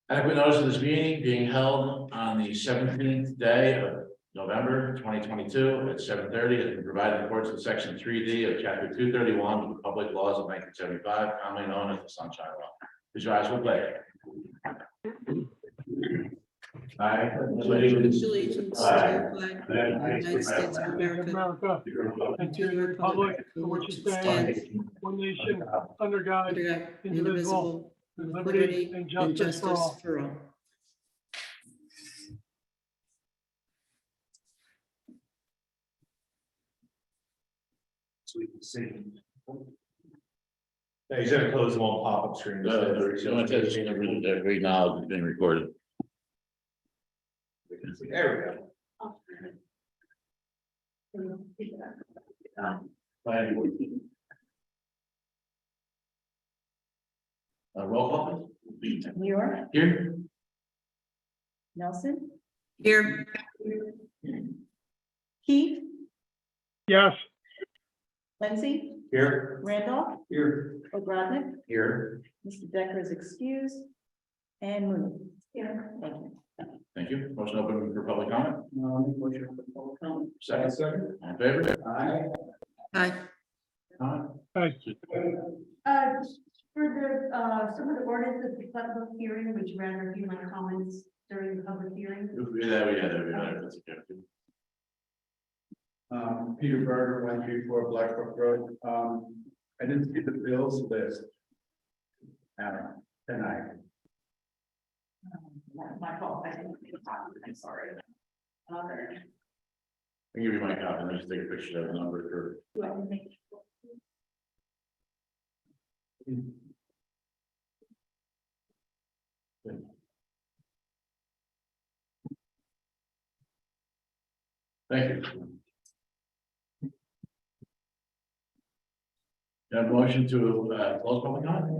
Adequate notice of this meeting being held on the 17th day of November 2022 at 7:30 has been provided in accordance with section 3D of chapter 231 of the public laws of 1975, commonly known as the Sunshine Law. Please rise for play. I pledge allegiance to the flag of the United States of America, And to the republic for which it stands, one nation, under God, under God, indivisible, with liberty and justice for all. Yeah, he's gonna close them all pop-up screen. every now is being recorded. There Roll call. Muir, Here. Nelson, Here, Keith, Yes. Lindsay, Here. Randolph, Here. Ogrodnik, Here. Mr. Decker is excused, and Mooney. Here. Thank you. Thank you. Motion open for public comment. Motion for public comment. Second. All in favor? Aye. aye. Comment? For the, some of the ordinances, the public hearing, would you rather review my comments during the public hearing? That's okay. Peter Berger, 134 Blackbrook Road. I didn't see the bills list. Tonight. My fault, I didn't see the top, I'm sorry. I'll give you my copy and just take a picture of the number for. Do I make? Thank you. You have a motion to close public comment?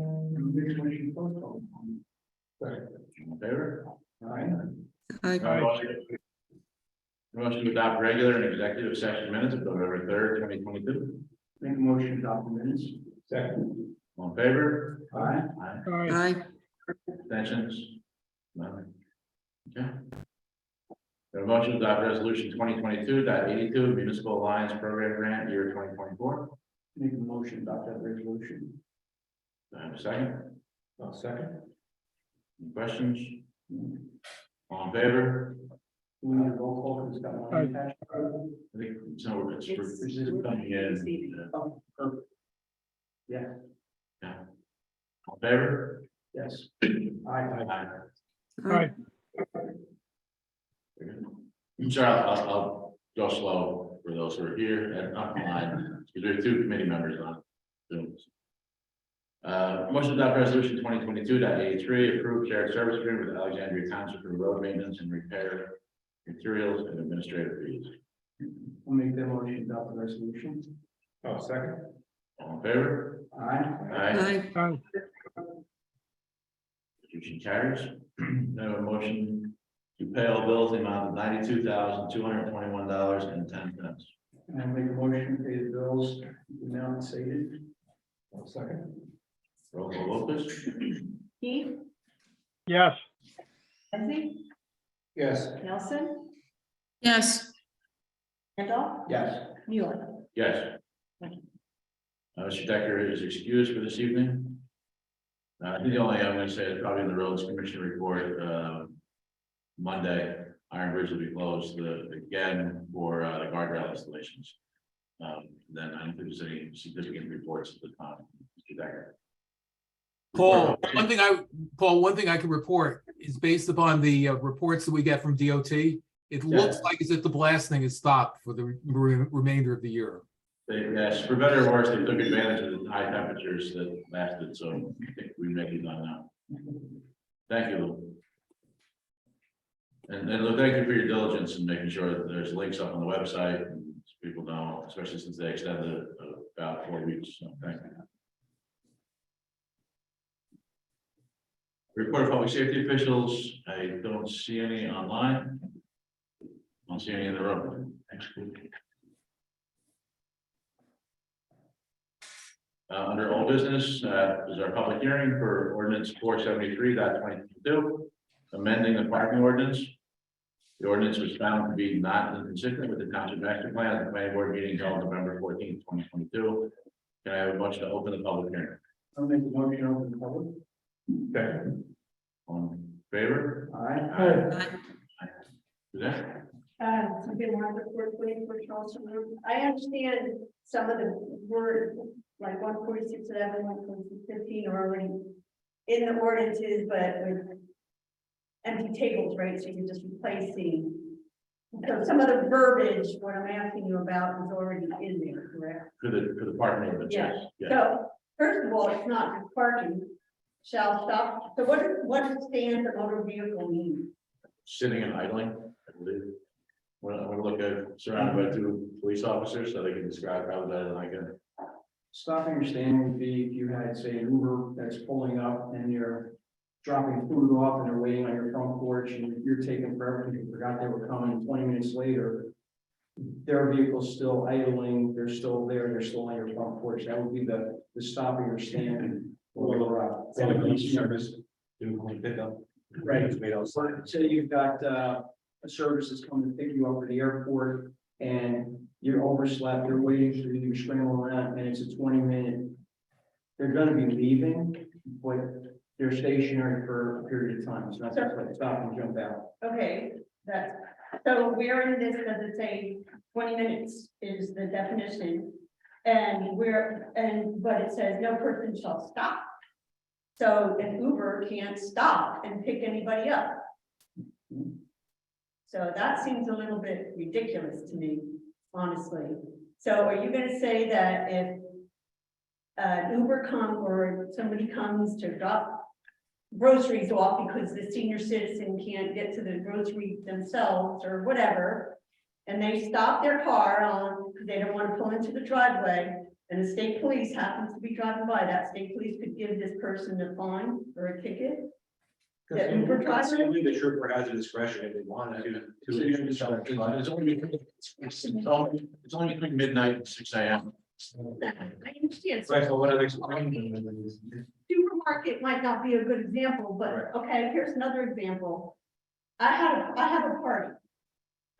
In favor? Aye. Motion to adopt regular and executive session minutes of November 3rd, 2022. Make a motion to adopt the minutes. Second. All in favor? Aye. Aye. Abstentions? None. Okay. We have a motion to adopt resolution 2022.82 municipal alliance program grant year 2024. Make a motion to adopt that resolution. Do I have a second? I'll second. Any questions? All in favor? We need a roll call because it's got one attached. I think so. It's for coming in. Yeah. Yeah. All in favor? Yes. Aye. Aye. I'm sorry, I'll go slow for those who are here and not online, because there are two committee members on Zoom. Motion to adopt resolution 2022.83, approve shared service agreement with Alexandria Township for road maintenance and repair materials and administrative fees. I'll make that motion to adopt the resolution. Oh, second. All in favor? Aye. Aye. Resolution carries. Now a motion to pay all bills in the amount of $92,221.10. And I make a motion to pay the bills, the amount stated. I'll second. Roll call vote, please. Keith, Yes. Lindsay, Yes. Nelson, Yes. Randolph, Yes. Muir. Yes. Mr. Decker is excused for this evening. I think the only I'm going to say is probably in the roads commission report, Monday, Iron Bridge will be closed again for the guardrail installations. Then I don't think there's any significant reports at the time. Mr. Decker. Paul, one thing I can report is based upon the reports that we get from DOT. It looks like as if the blasting is stopped for the remainder of the year. Yes, for better or worse, they took advantage of the high temperatures that lasted, so I think we may be done now. Thank you, Lou. And Lou, thank you for your diligence in making sure that there's links up on the website, and people know, especially since they extended it about 4 weeks, so thank you. Report of public safety officials, I don't see any online. Don't see any in the room. Under old business, is our public hearing for ordinance 473.22, amending the parking ordinance. The ordinance was found to be not inconsistent with the township master plan at the planning board meeting held November 14th, 2022. Can I have a motion to open the public hearing? I'll make the motion to open the public. Okay. All in favor? Aye. Suzanne? I've been one of the first waiting for Charles. I understand some of the words, like 146.11, 146.15 are already in the ordinances, but with empty tables, right? So you're just replacing. So some of the verbiage, what I'm asking you about is already in there, correct? For the parking ordinance, Yeah. yes. So first of all, it's not just parking, shall stop. So what does stand the motor vehicle mean? Sitting and idling, I believe. Well, I'm gonna look at surrounded by two police officers so they can describe how better than I can. Stopping or standing would be if you had, say, an Uber that's pulling up and you're dropping food off and they're waiting on your front porch and you're taking forever and you forgot they were coming 20 minutes later. Their vehicle's still idling, they're still there, they're still on your front porch. That would be the stopping or standing. Or Service. Right. Say you've got a service that's coming to pick you up at the airport and you're overslept, you're waiting for you, you're scrambling around, and it's a 20-minute. They're gonna be leaving, but they're stationary for a period of time. It's not just like stop and jump out. Okay, that's, so where in this does it say 20 minutes is the definition? And but it says no person shall stop. So an Uber can't stop and pick anybody up. So that seems a little bit ridiculous to me, honestly. So are you gonna say that if an Uber comes or somebody comes to drop groceries off because the senior citizen can't get to the grocery themselves or whatever, and they stop their car on, because they don't want to pull into the driveway, and the state police happens to be driving by, that state police could give this person a fine or a ticket? That Uber driver? Only the trooper has the discretion if they want to. It's only between midnight and 6 a.m. I understand. So Right, so what are they? supermarket might not be a good example, but okay, here's another example. I have a party.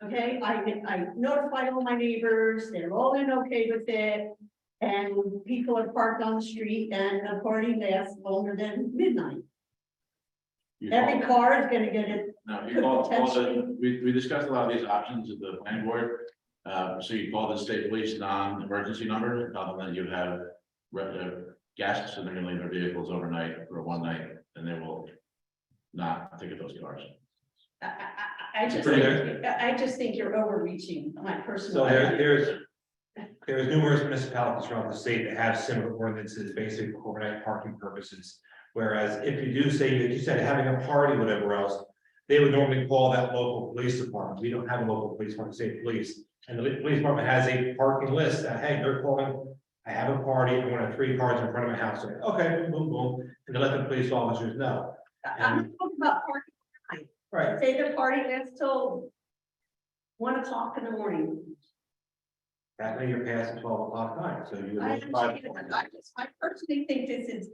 Okay, I notified all my neighbors, they're all in okay with it. And people are parked on the street and the party lasts longer than midnight. Every car is gonna get it. No, you call we discussed a lot of these options at the planning board. So you call the state police non-emergency number, tell them that you have guests and they're gonna leave their vehicles overnight for one night, and they will not ticket those cars. I just think you're overreaching, my personal. So there's numerous municipalities around the state that have similar ordinances, basically for overnight parking purposes. Whereas if you do say, like you said, having a party, whatever else, they would normally call that local police department. We don't have a local police department, state police. And the police department has a parking list that, hey, they're calling, I have a party, I want 3 cars in front of my house. Okay, boom, boom, and they let the police officers know. I'm not talking about parking. Right. Say the party lasts till 1 o'clock in the morning. That way you're past 12 o'clock night, so you. I personally think this is,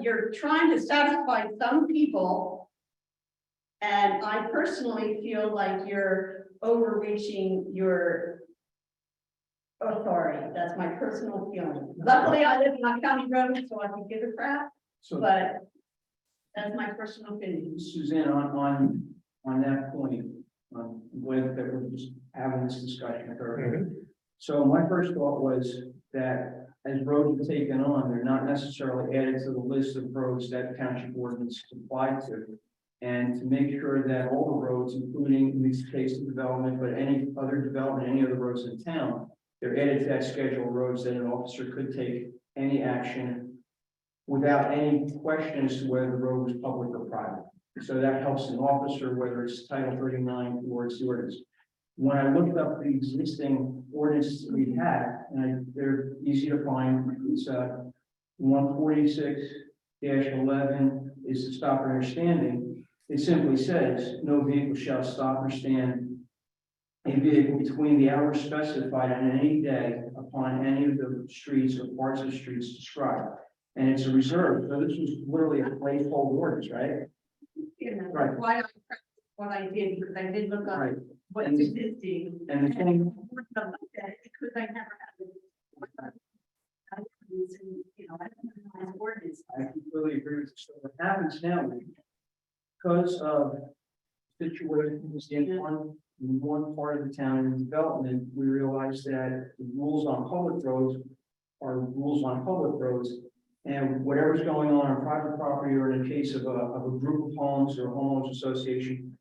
you're trying to satisfy some people. And I personally feel like you're overreaching your authority. That's my personal feeling. Luckily, I live on county road, so I can give a crap, So but that's my personal opinion. Suzanne, on that point, I'm glad that we're just having this discussion with her. So my first thought was that as roads are taken on, they're not necessarily added to the list of roads that township ordinance apply to. And to make sure that all the roads, including in this case of development, but any other development, any other roads in town, they're added to that schedule of roads that an officer could take any action without any question as to whether the road was public or private. So that helps an officer, whether it's Title 39 or it's the ordinance. When I looked up the existing ordinances that we had, and they're easy to find, it's 146-11 is the stop or standing. It simply says, no vehicle shall stop or stand a vehicle between the hours specified on any day upon any of the streets or parts of streets described. And it's a reserve, so this was literally a placeholder ordinance, right? You know, Right. why I pressed what I did, because I did look up Right. what's And the- existing. And the thing, I wouldn't have looked at it because I never had it. You know, I don't know my ordinance. I completely agree with you. So what happens now, because of situations in one part of the town in development, we realize that the rules on public roads are rules on public roads. And whatever's going on private property or in a case of a group of homes or a homeowners association,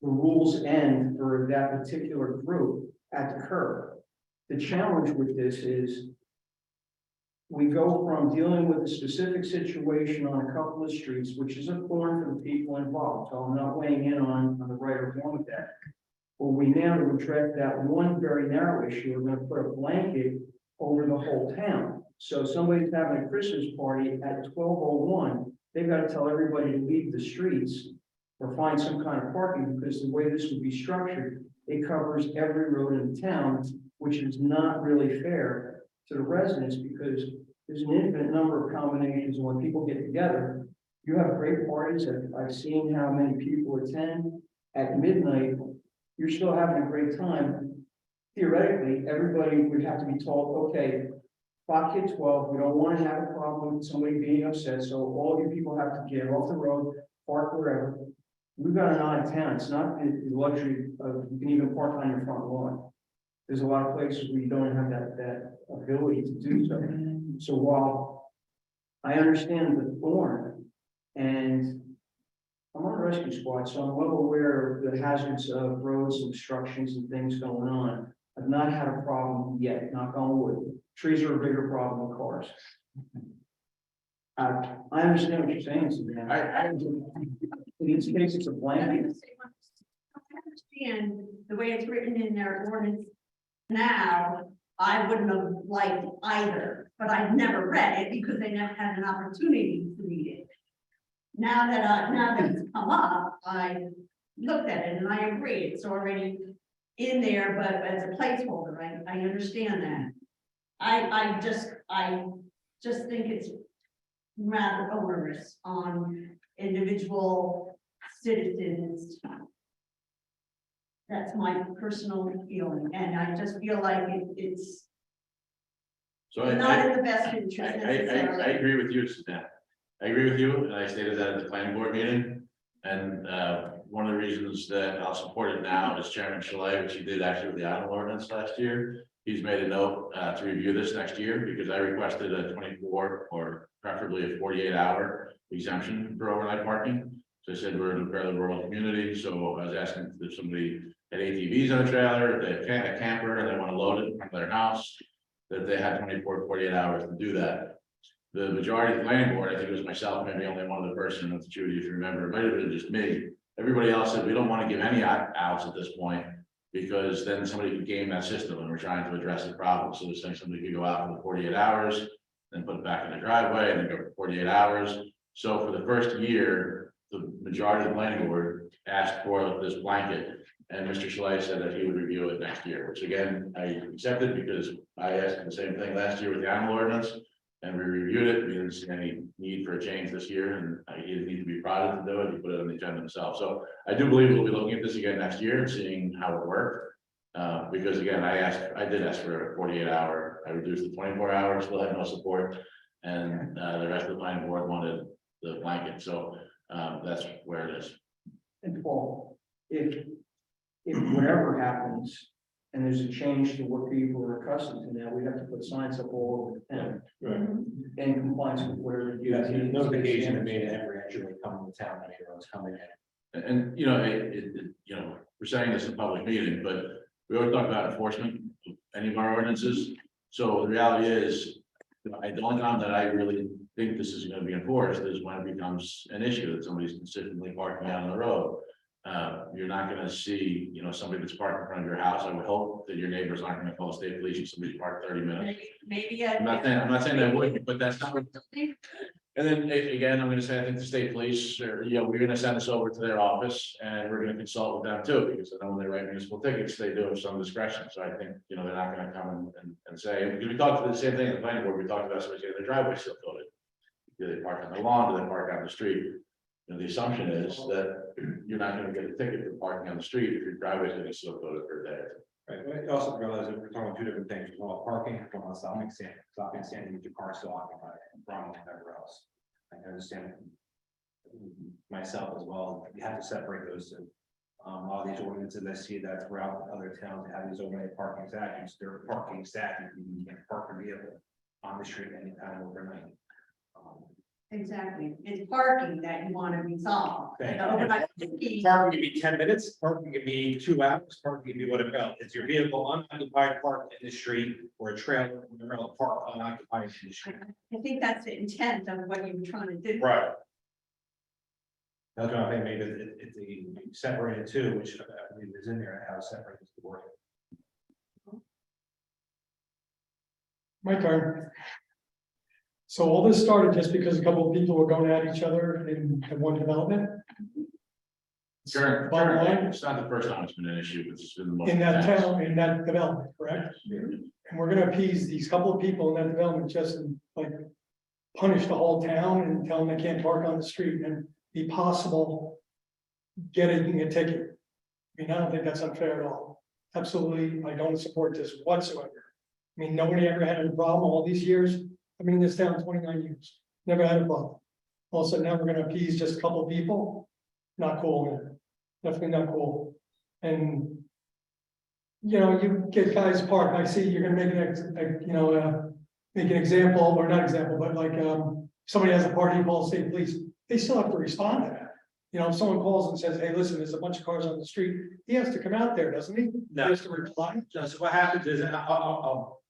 the rules end for that particular group at the curb. The challenge with this is we go from dealing with a specific situation on a couple of streets, which is a thorn for the people involved, so I'm not weighing in on the right or wrong with that. But we now to address that one very narrow issue, we're gonna put a blanket over the whole town. So somebody's having a Christmas party at 12:01, they've got to tell everybody to leave the streets or find some kind of parking, because the way this would be structured, it covers every road in the town, which is not really fair to the residents, because there's an infinite number of combinations. And when people get together, you have great parties. I've seen how many people attend at midnight. You're still having a great time. Theoretically, everybody would have to be told, okay, clock hit 12, we don't want to have a problem with somebody being upset, so all you people have to get off the road, park wherever. We've got an odd town. It's not the luxury of, you can even park on your front lawn. There's a lot of places where you don't have that ability to do so. So while I understand the thorn, and I'm on a rescue squad, so I'm well aware of the hazards of roads and obstructions and things going on. I've not had a problem yet, knock on wood. Trees are a bigger problem than cars. I understand what you're saying, Suzanne. In this case, it's a I blanket. understand the way it's written in their ordinance now, I wouldn't have liked either, but I've never read it because they never had an opportunity to read it. Now that it's come up, I looked at it and I agree, it's already in there, but as a placeholder, I understand that. I just think it's rather onerous on individual citizens. That's my personal feeling, and I just feel like it's So not in the best I interest necessarily. agree with you, Suzanne. I agree with you, and I stated that at the planning board meeting. And one of the reasons that I'll support it now is Chairman Chalet, which he did actually with the island ordinance last year. He's made a note to review this next year, because I requested a 24 or preferably a 48-hour exemption for overnight parking. So I said we're in a fairly rural community, so I was asking if somebody had ATVs on a trailer, if they had a camper and they want to load it in front of their house, that they had 24 to 48 hours to do that. The majority of the planning board, I think it was myself, maybe only one other person, that's Judy, if you remember, it might have been just me. Everybody else said, we don't want to give any outs at this point, because then somebody could game that system, and we're trying to address the problem. So they're saying somebody could go out for the 48 hours, then put it back in the driveway, and then go for 48 hours. So for the first year, the majority of the planning board asked for this blanket, and Mr. Schley said that he would review it next year, which again, I accepted, because I asked the same thing last year with the animal ordinance. And we reviewed it, we didn't see any need for a change this year, and he didn't need to be prodded to do it, he put it on the agenda himself. So I do believe we'll be looking at this again next year and seeing how it worked. Because again, I did ask for a 48-hour, I reduced the 24 hours, still had no support. And the rest of the planning board wanted the blanket, so that's where it is. And Paul, if whatever happens, and there's a change to what people are accustomed to now, we have to put signs up all over the town. In compliance with whatever. You have the notification that made every entry come to town, any roads coming in. And you know, you know, we're saying this in a public meeting, but we always talk about enforcement of any of our ordinances. So the reality is, you know, the only time that I really think this is going to be enforced is when it becomes an issue that somebody's consistently parking out on the road. You're not going to see, you know, somebody that's parked in front of your house. I would hope that your neighbors aren't going to call state police if somebody's parked 30 minutes. Maybe I'm not saying they wouldn't, but that's not what. And then again, I'm gonna say, I think the state police, we're gonna send this over to their office and we're gonna consult with them too, because I know when they write municipal tickets, they do have some discretion. So I think, they're not gonna come and say, because we talked about the same thing in the planning board, we talked about somebody getting their driveway still coated. Do they park on the lawn, do they park on the street? The assumption is that you're not gonna get a ticket for parking on the street if your driveway's gonna be still coated for a day. Right, but you also realize that we're talking about two different things, we're talking about parking, we're talking about stopping and standing with your car still occupied, from whatever else. I understand myself as well, you have to separate those two. A lot of these ordinances, I see that throughout other towns, they have these overnight parking statutes, they're parking statutes, you can't park a vehicle on the street anytime overnight. Exactly, it's parking that you want to resolve. Thank You know, you. but I think Parking can be 10 minutes, parking can be 2 hours, parking can be whatever else. It's your vehicle unoccupied parked in the street or a trailer, whatever else, parked unoccupied in the street. I think that's the intent of what you were trying to do. Right. That's what I think, maybe it's the separated two, which I believe is in there, how separate is the word. My turn. So all this started just because a couple of people were going at each other in one development. Sure, Bottom line, it's not the first time it's been an issue, but it's been the most. in that intense. town, in that development, correct? And we're gonna appease these couple of people in that development, just like punish the whole town and tell them they can't park on the street and be possible getting a ticket. I mean, I don't think that's unfair at all. Absolutely, I don't support this whatsoever. I mean, nobody ever had a problem all these years. I've been in this town 29 years, never had a problem. All of a sudden, now we're gonna appease just a couple of people. Not cool, man. Definitely not cool. And you get guys parked. I see you're gonna make make an example, or not example, but like, somebody has a party, calls state police, they still have to respond to that. If someone calls and says, hey, listen, there's a bunch of cars on the street, he has to come out there, doesn't he? No. He has to reply. So what happens is,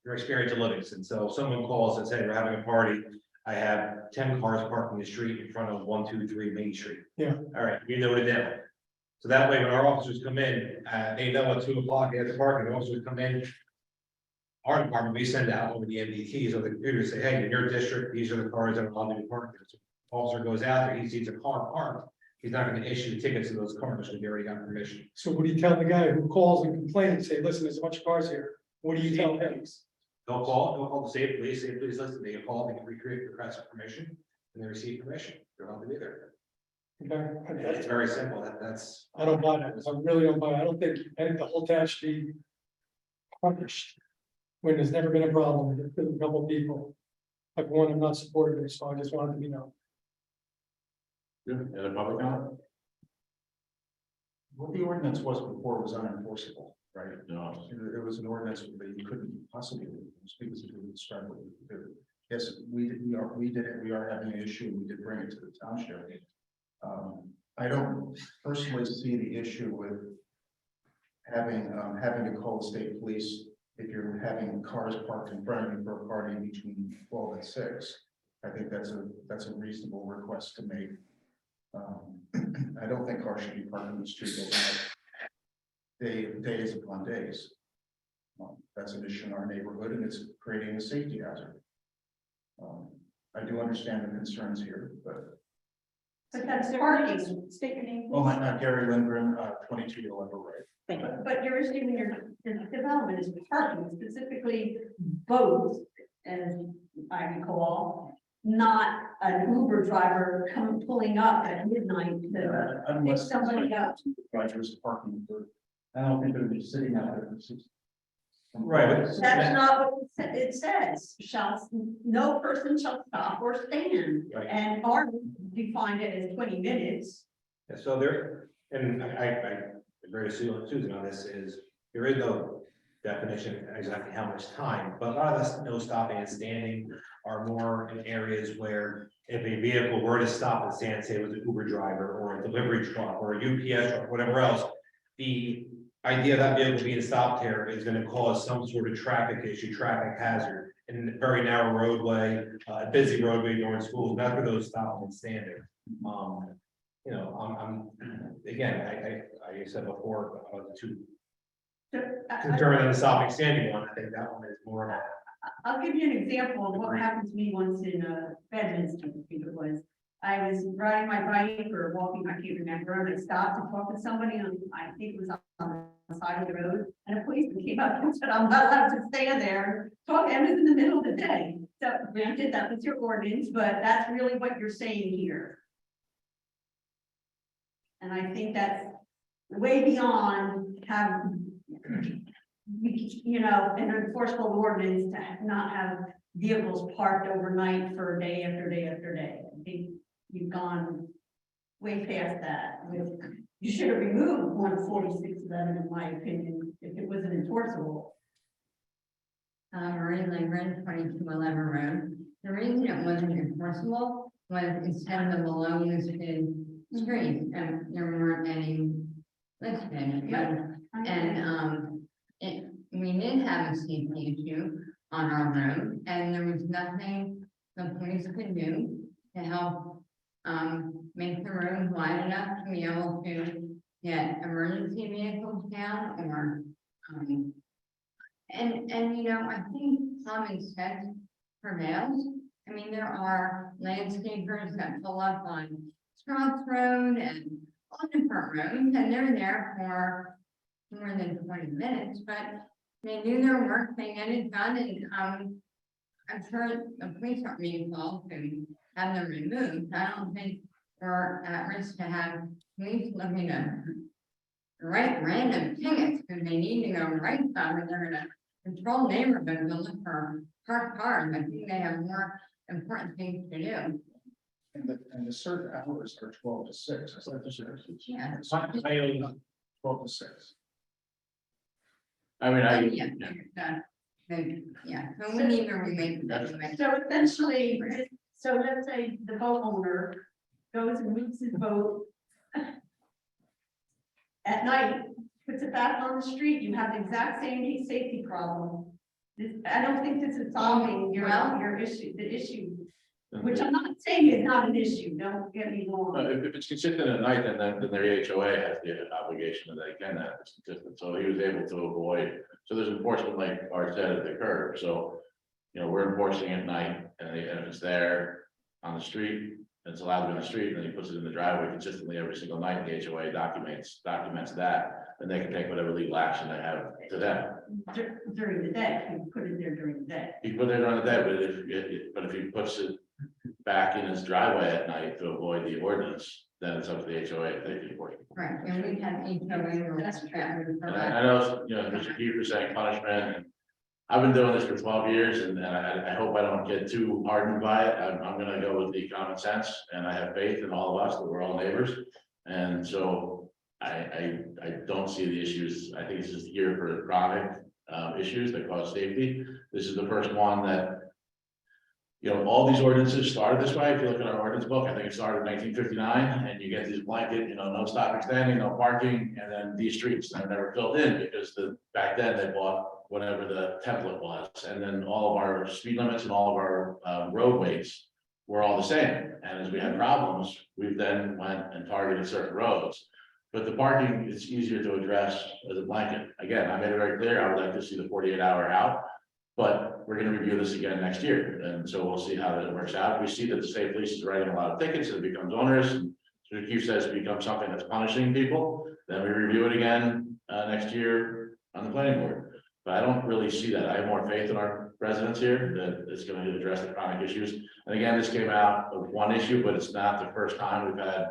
your experience in Livingston, so if someone calls and says, we're having a party, I have 10 cars parked in the street in front of 123 Main Street. Yeah. All right, you note it down. So that way, when our officers come in, they know at 2 o'clock, they have to park, and the officers come in. Our department, we send out over the MDTs or the computer, say, hey, in your district, these are the cars that are allowed to be parked. So officer goes out there, he sees a car parked, he's not gonna issue tickets to those cars, because they already got permission. So what do you tell the guy who calls and complains, say, listen, there's a bunch of cars here? What do you tell him? They'll call the state police, listen, they call, they can recreate request for permission, and they receive permission, they're allowed to be there. Okay, It's very simple, that's. I don't buy that. I really don't buy it. I think the whole town should be punished when there's never been a problem with a couple of people. Like one, I'm not supporting this, so I just wanted to be known. Good. Any other public comment? What the ordinance was before was unenforceable, right? No. It was an ordinance that you couldn't possibly speak as you described what you could do. Yes, we did it, we are having an issue, we did bring it to the township. I don't personally see the issue with having to call the state police if you're having cars parked in front of you for a party between 12 and 6. I think that's a reasonable request to make. I don't think cars should be parked on the street overnight, days upon days. That's an issue in our neighborhood, and it's creating a safety hazard. I do understand the concerns here, but. But that's parking, state your name. Oh, I'm Gary Lindgren, 22 Yolanda Road. Thank you. But you're assuming your development is parking, specifically boats, as I recall, not an Uber driver pulling up at midnight to pick Unless somebody up. drivers parking for, I don't think they're just sitting out there. Right, but- That's not what it says, no person shall stop or stand, Right. and our defined it as 20 minutes. Yeah, so there, and I agree with Susan on this, is there is no definition exactly how much time, but a lot of this no stopping and standing are more in areas where if a vehicle were to stop and stand, say it was an Uber driver or a delivery truck or a UPS truck, whatever else, the idea of that vehicle being stopped here is going to cause some sort of traffic issue, traffic hazard in a very narrow roadway, a busy roadway during school. That's where those stop and standing. I'm again, I said before, the two concurrent and the stopping standing one. I think that one is more I'll give you an example of what happened to me once in Bedminster, I think it was. I was riding my bike or walking, I can't remember, and I stopped to talk to somebody on, I think it was on the side of the road, and a policeman came up and said, I'm not allowed to stand there, talk, and it was in the middle of the day. So granted, that was your ordinance, but that's really what you're saying here. And I think that's way beyond have, you know, an enforceable ordinance to not have vehicles parked overnight for day after day after day. I think you've gone way past that. You should have removed 14611, in my opinion, if it wasn't enforceable. Marie Langren, 2211 Road. The reason it wasn't enforceable was instead of the below listed streets, and there weren't any listed. We did have a safety issue on our road, and there was nothing the police could do to help make the road wide enough to be able to get emergency vehicles down or and you know, I think common sense prevails. I mean, there are landscapers that pull up on Scotts Road and all different roads, and they're there for more than 20 minutes, but they do their work, they get it done, and I'm sure the police aren't being called to have them removed. I don't think we're at risk to have police looking to write random tickets because they need to go right side, or they're gonna control neighborhoods and look for parked cars. I think they have more important things to do. And the certain hours are 12 to 6. Is that the service? Yeah. 12 to 6. I mean, Yeah, so we need to remake that. So essentially, so let's say the boat owner goes and moves his boat at night, puts it back on the street, you have the exact same safety problem. I don't think this is solving your issue, the issue, which I'm not saying is not an issue, don't get me wrong. If it's consistent at night, then their HOA has the obligation that they can have it's consistent. So he was able to avoid, so there's enforcement, like Art said, at the curb. So, you know, we're enforcing at night, and if it's there on the street, it's allowed to be on the street, and then he puts it in the driveway consistently every single night. The HOA documents that, and they can take whatever legal action they have to them. During the day, you put it there during the day. He put it on the day, but if he puts it back in his driveway at night to avoid the ordinance, then it's up to the HOA if they can enforce it. Right, and we have HOA. That's And I know, you know, Mr. Kiefer saying punishment, and I've been doing this for 12 years, and I hope I don't get too hardened by it. I'm gonna go with the common sense, and I have faith in all of us that we're all neighbors. And so I don't see the issues. I think it's just here for chronic issues that cause safety. This is the first one that, you know, all these ordinances started this way. If you look at our ordinance book, I think it started in 1959, and you get these blanket, you know, no stopping standing, no parking, and then these streets, they're never filled in because back then they bought whatever the template was. And then all of our speed limits and all of our roadways were all the same. And as we had problems, we then went and targeted certain roads. But the parking is easier to address as a blanket. Again, I made it very clear, I would like to see the 48-hour out. But we're gonna review this again next year, and so we'll see how that works out. We see that the state police is writing a lot of tickets, and it becomes onerous, and so the chief says it becomes something that's punishing people, then we review it again next year on the planning board. But I don't really see that. I have more faith in our residents here that it's gonna address the chronic issues. And again, this came out of one issue, but it's not the first time we've had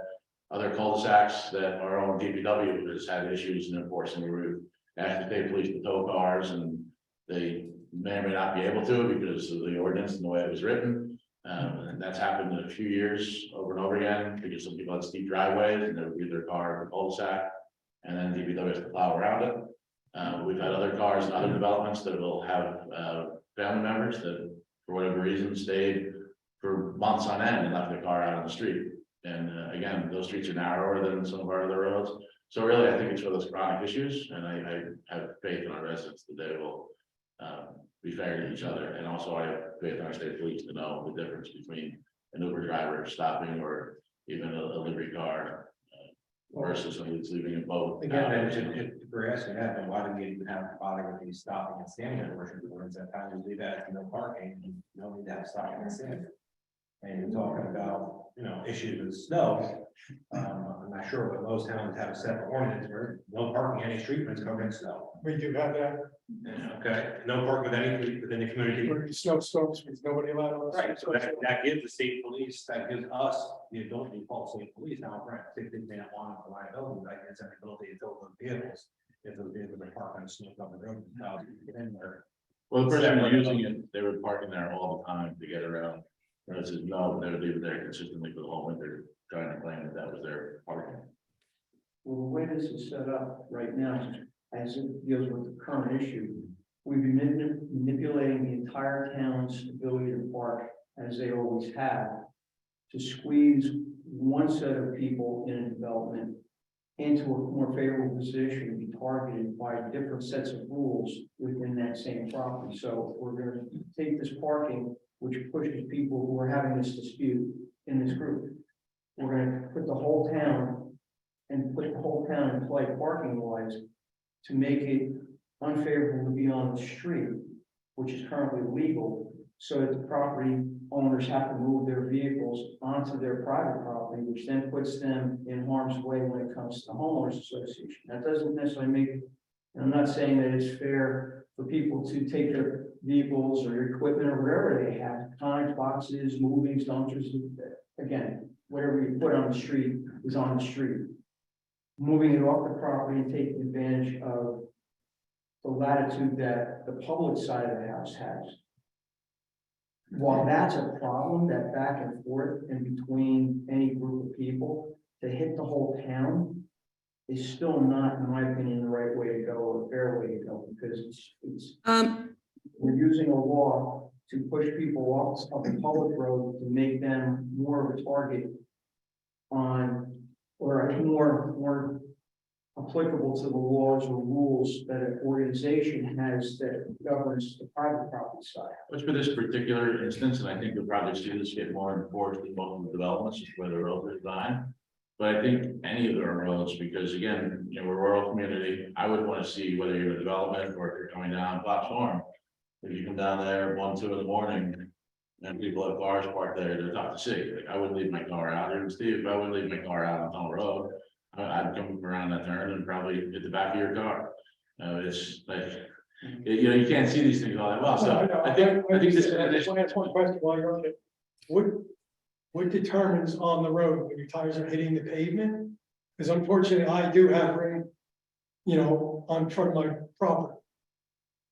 other cul-de-sacs that our own DPW has had issues in enforcing. We've asked the state police to tow cars, and they may or may not be able to because of the ordinance and the way it was written. And that's happened in a few years over and over again, because some people have steep driveways and they'll leave their car in the cul-de-sac, and then DPW has to plow around it. We've had other cars and other developments that will have family members that, for whatever reason, stayed for months on end and left their car out on the street. And again, those streets are narrower than some of our other roads. So really, I think it's one of those chronic issues, and I have faith in our residents that they will be fair to each other. And also I have faith in our state police to know the difference between an Uber driver stopping or even a livery car versus somebody that's leaving a boat. Again, if we're asking that, then why do we even have to bother with these stopping and standing at worship boards that time you leave that no parking, you don't need to have stopping and standing. And you're talking about, issues with snow. I'm not sure, but most towns have a separate ordinance where no parking any street when it's covered in snow. We do have that, Okay, no parking with any, within the community. where snowstorms, with nobody allowed on the Right, street. so that gives the state police, that gives us the ability to call state police now, right, if they may not want a liability, right, it's an ability to tow those vehicles. If those vehicles are parked on a snow covered road, now you get in there. Well, the person who was using it, they were parking there all the time to get around. And I said, no, they would leave it there consistently for the whole winter, trying to claim that that was their parking. Well, the way this is set up right now, as it deals with the current issue, we've been manipulating the entire town's ability to park as they always have, to squeeze one set of people in a development into a more favorable position to be targeted by different sets of rules within that same property. So we're going to take this parking, which pushes people who are having this dispute in this group. We're going to put the whole town and put the whole town in play parking wise to make it unfavorable to be on the street, which is currently legal, so that the property owners have to move their vehicles onto their private property, which then puts them in harm's way when it comes to the homeowners association. That doesn't necessarily make it, and I'm not saying that it's fair for people to take their vehicles or equipment or whatever they have, times, boxes, moving dumpsters, again, whatever you put on the street is on the street. Moving it off the property and taking advantage of the latitude that the public side of the house has. While that's a problem, that back and forth in between any group of people, to hit the whole town is still not, in my opinion, the right way to go or a fair way to go, because it's we're using a law to push people off of the public road to make them more of a target on, or more applicable to the laws or rules that an organization has that governs the private property side. Which for this particular instance, and I think you'll probably see this get more enforced in most of the developments, just where the roads are designed. But I think any of our roads, because again, we're a rural community, I would want to see whether you're a development or if you're coming down platform. If you come down there 1, 2 in the morning and people have cars parked there, they're tough to see. Like I wouldn't leave my car out here, Steve, if I wouldn't leave my car out on Tunnel Road, I'd come around that turn and probably hit the back of your car. It's like, you can't see these things all that well, so I think this. Let me ask one question while you're on it. What determines on the road when your tires are hitting the pavement? Because unfortunately, I do have rain, on front of my property.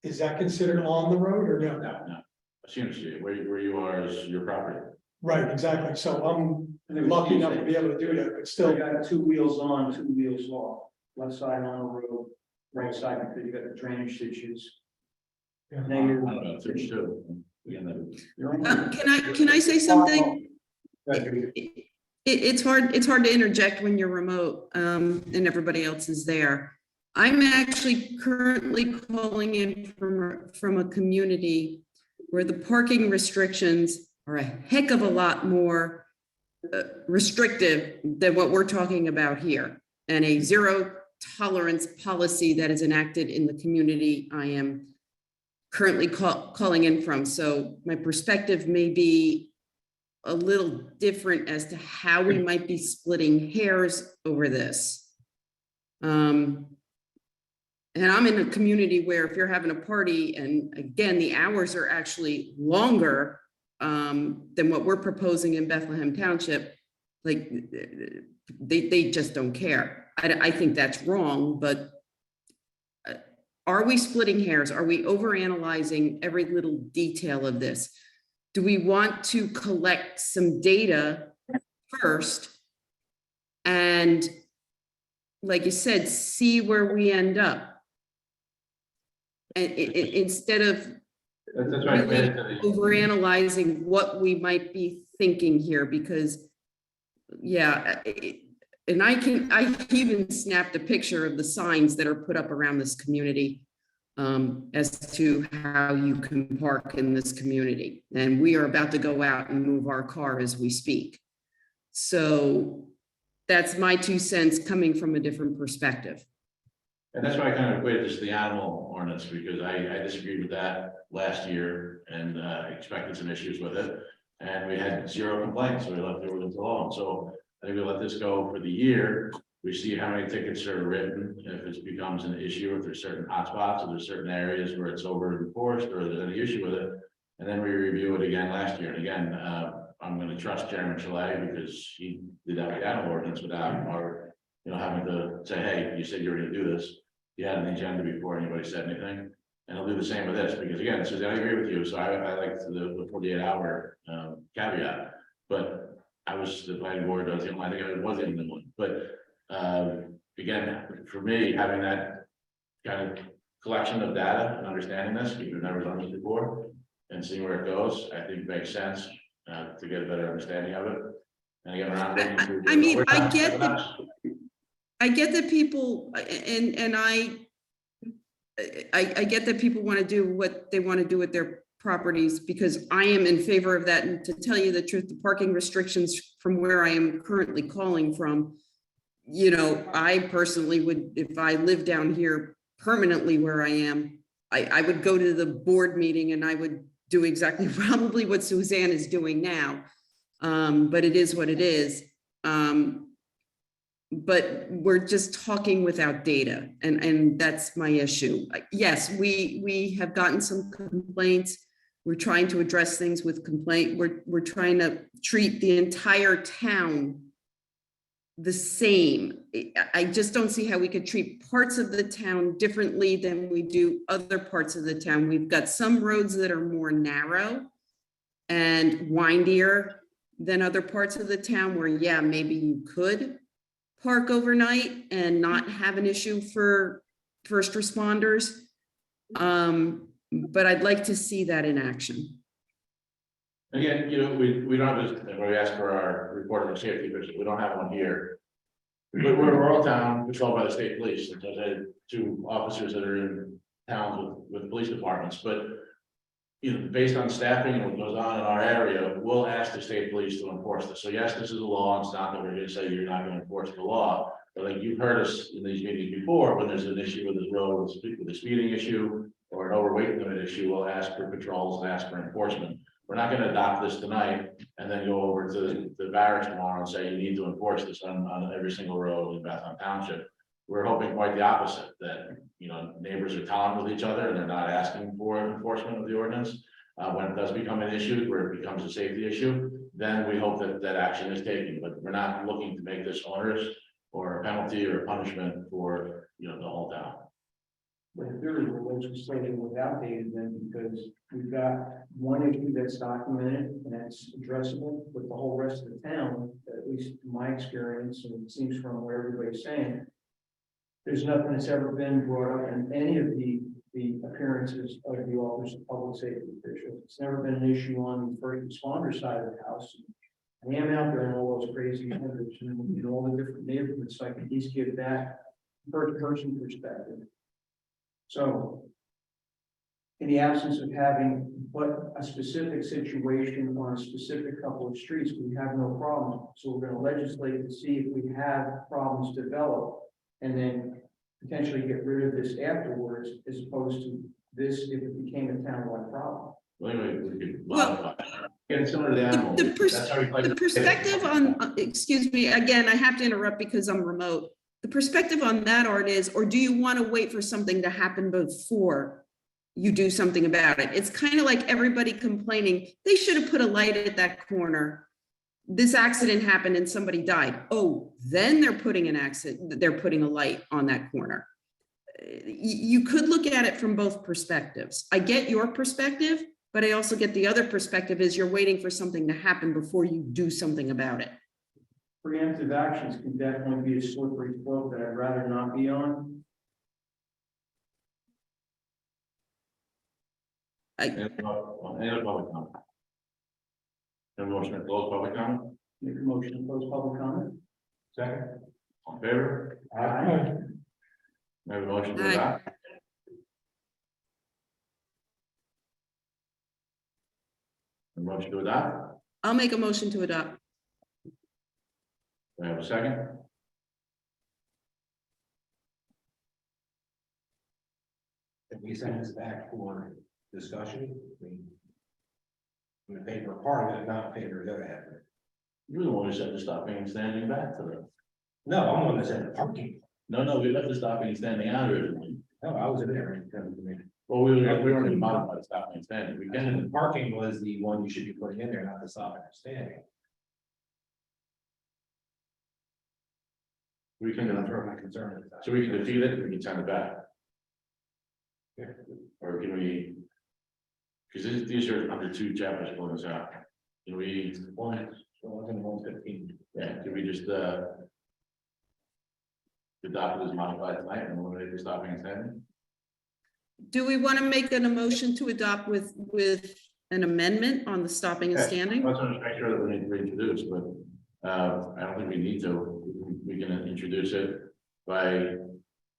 Is that considered on the road or no? No. Assume Street, where you are is your property. Right, exactly. So I'm lucky enough to be able to do that, but Still still, got 2 wheels on, 2 wheels off, left side on the road, right side, because you got the drainage ditches. Yeah. Now I you're. don't know, it's too. Again, you're on- Can I say something? It's hard to interject when you're remote, and everybody else is there. I'm actually currently calling in from a community where the parking restrictions are a heck of a lot more restrictive than what we're talking about here, and a zero tolerance policy that is enacted in the community I am currently calling in from. So my perspective may be a little different as to how we might be splitting hairs over this. And I'm in a community where if you're having a party, and again, the hours are actually longer than what we're proposing in Bethlehem Township, like they just don't care. I think that's wrong, but are we splitting hairs? Are we overanalyzing every little detail of this? Do we want to collect some data first and, like you said, see where we end up? And instead of That's right. really overanalyzing what we might be thinking here, because and I even snapped a picture of the signs that are put up around this community as to how you can park in this community. And we are about to go out and move our car as we speak. So that's my 2 cents coming from a different perspective. And that's why I kind of equated this to the animal ordinance, because I disagreed with that last year and expected some issues with it. And we had 0 complaints, so we left the ordinance alone. So I think we let this go for the year. We see how many tickets are written, if it becomes an issue, if there's certain hotspots, or there's certain areas where it's over enforced, or there's any issue with it. And then we review it again last year. And again, I'm gonna trust Chairman Chalet because he did that with the animal ordinance without our, having to say, hey, you said you were gonna do this. You had an agenda before anybody said anything. And I'll do the same with this, because again, it says, I agree with you, so I like the 48-hour caveat. But I was the planning board, I think I was the only one, but again, for me, having that kind of collection of data and understanding this, we've never done this before, and seeing where it goes, I think makes sense to get a better understanding of it. And again, we're not looking to. I mean, I get that people, and I get that people want to do what they want to do with their properties, because I am in favor of that. And to tell you the truth, the parking restrictions from where I am currently calling from, I personally would, if I lived down here permanently where I am, I would go to the board meeting and I would do exactly probably what Suzanne is doing now. But it is what it is. But we're just talking without data, and that's my issue. Yes, we have gotten some complaints. We're trying to address things with complaint. We're trying to treat the entire town the same. I just don't see how we could treat parts of the town differently than we do other parts of the town. We've got some roads that are more narrow and windier than other parts of the town where, yeah, maybe you could park overnight and not have an issue for first responders. But I'd like to see that in action. Again, we don't have this, when we ask for our report of safety, because we don't have one here. But we're a rural town controlled by the state police, and there's 2 officers that are in towns with police departments, but based on staffing and what goes on in our area, we'll ask the state police to enforce this. So yes, this is a law. It's not that we're gonna say you're not gonna enforce the law, but like you've heard us in these meetings before, when there's an issue with this road, with a speeding issue or an overweight limit issue, we'll ask for patrols and ask for enforcement. We're not gonna adopt this tonight and then go over to the barracks tomorrow and say you need to enforce this on every single road in Bethlehem Township. We're hoping quite the opposite, that, neighbors are tolerant with each other and they're not asking for enforcement of the ordinance. When it does become an issue, where it becomes a safety issue, then we hope that action is taken, but we're not looking to make this onerous or a penalty or a punishment for, the whole town. But if there is a legislation without data, then because we've got one issue that's documented and that's addressable, with the whole rest of the town, at least in my experience, and it seems from what everybody's saying, there's nothing that's ever been brought up in any of the appearances of the Office of Public Safety officials. It's never been an issue on the first responder side of the house. I am out there in all those crazy hundreds and all the different neighborhoods, so I can at least give that first-person perspective. So, in the absence of having but a specific situation on a specific couple of streets, we have no problem. So we're going to legislate to see if we have problems develop, and then potentially get rid of this afterwards, as opposed to this if it became a townwide problem. Well, anyway, we could modify. Again, similar to the animal. That's how we play The perspective on, excuse me, again, I have to interrupt because I'm remote. The perspective on that, Art, is, or do you want to wait for something to happen before you do something about it? It's kind of like everybody complaining, they should have put a light at that corner. This accident happened and somebody died. Oh, then they're putting a light on that corner. You could look at it from both perspectives. I get your perspective, but I also get the other perspective is you're waiting for something to happen before you do something about it. Preemptive actions can definitely be a slippery slope that I'd rather not be on. Any other public comment? No motion to close public comment? Make a motion to close public comment. Second. All in favor? Aye. May I have a motion to Aye. adopt? A motion to adopt? I'll make a motion to adopt. Do I have a second? If we send this back for discussion, I'm in favor of part of it, not in favor of the other half of it. You're the one who said the stopping and standing back to them. No, I'm the one that said the parking. No, we left the stopping and standing out originally. No, I was in there. Well, we weren't even modified the stopping and standing. We And can, the parking was the one you should be putting in there, not the stopping and standing. we can, That's where my concern is. so we can defeat it, we can send it back. Yeah. Or can we? Because these are under two chapters pulling us out. Can we, One, so I'm in 115. yeah, can we just, adopt it as modified tonight and eliminate the stopping and standing? Do we want to make an emotion to adopt with an amendment on the stopping and Okay. standing? Let's just make sure that we need to reintroduce, but, I don't think we need to. We can introduce it by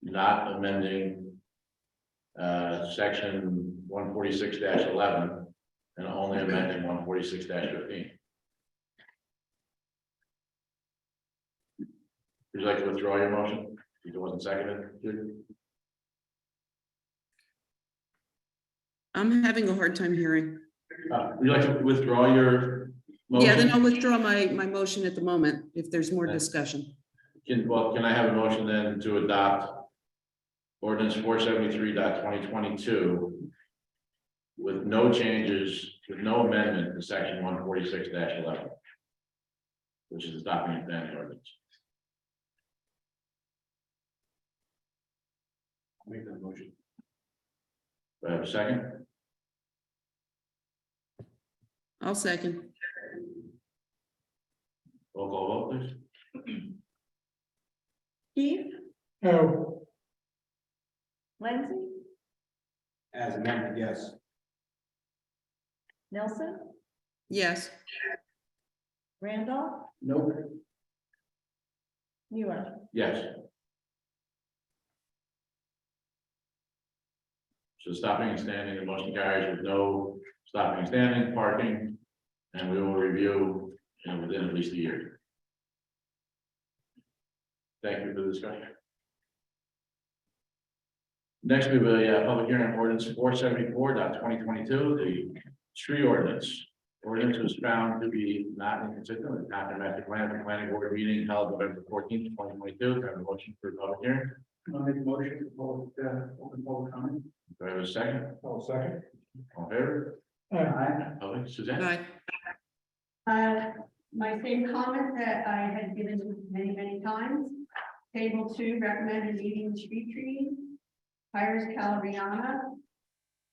not amending section 146-11 and only amending 146-15. Would you like to withdraw your motion? If it wasn't seconded, Judy? I'm having a hard time hearing. Would you like to withdraw your motion? Yeah, then I'll withdraw my motion at the moment if there's more discussion. Can I have a motion then to adopt ordinance 473.2022 with no changes, with no amendment to section 146-11, which is the stopping and standing ordinance. I'll make that motion. Do I have a second? I'll second. Roll call vote, please. Keith, No, Lindsay, As amended, yes. Nelson, Yes. Randolph, Nope. Muir. Yes. So stopping and standing, the motion carries with no stopping and standing, parking, and we will review, within at least a year. Thank you for the discussion. Next, we have a public hearing on ordinance 474.2022, the tree ordinance. Ordinance was found to be not inconsistent with the Township Master Plan. The planning board meeting held November 14th, 2022. Can I have a motion for the public hearing? I'll make a motion for open public comment. Do I have a second? I'll second. All in favor? Aye. Public, Suzanne? Aye. My same comment that I had given many times. Table 2, recommended leading street trees. Iris caloriana.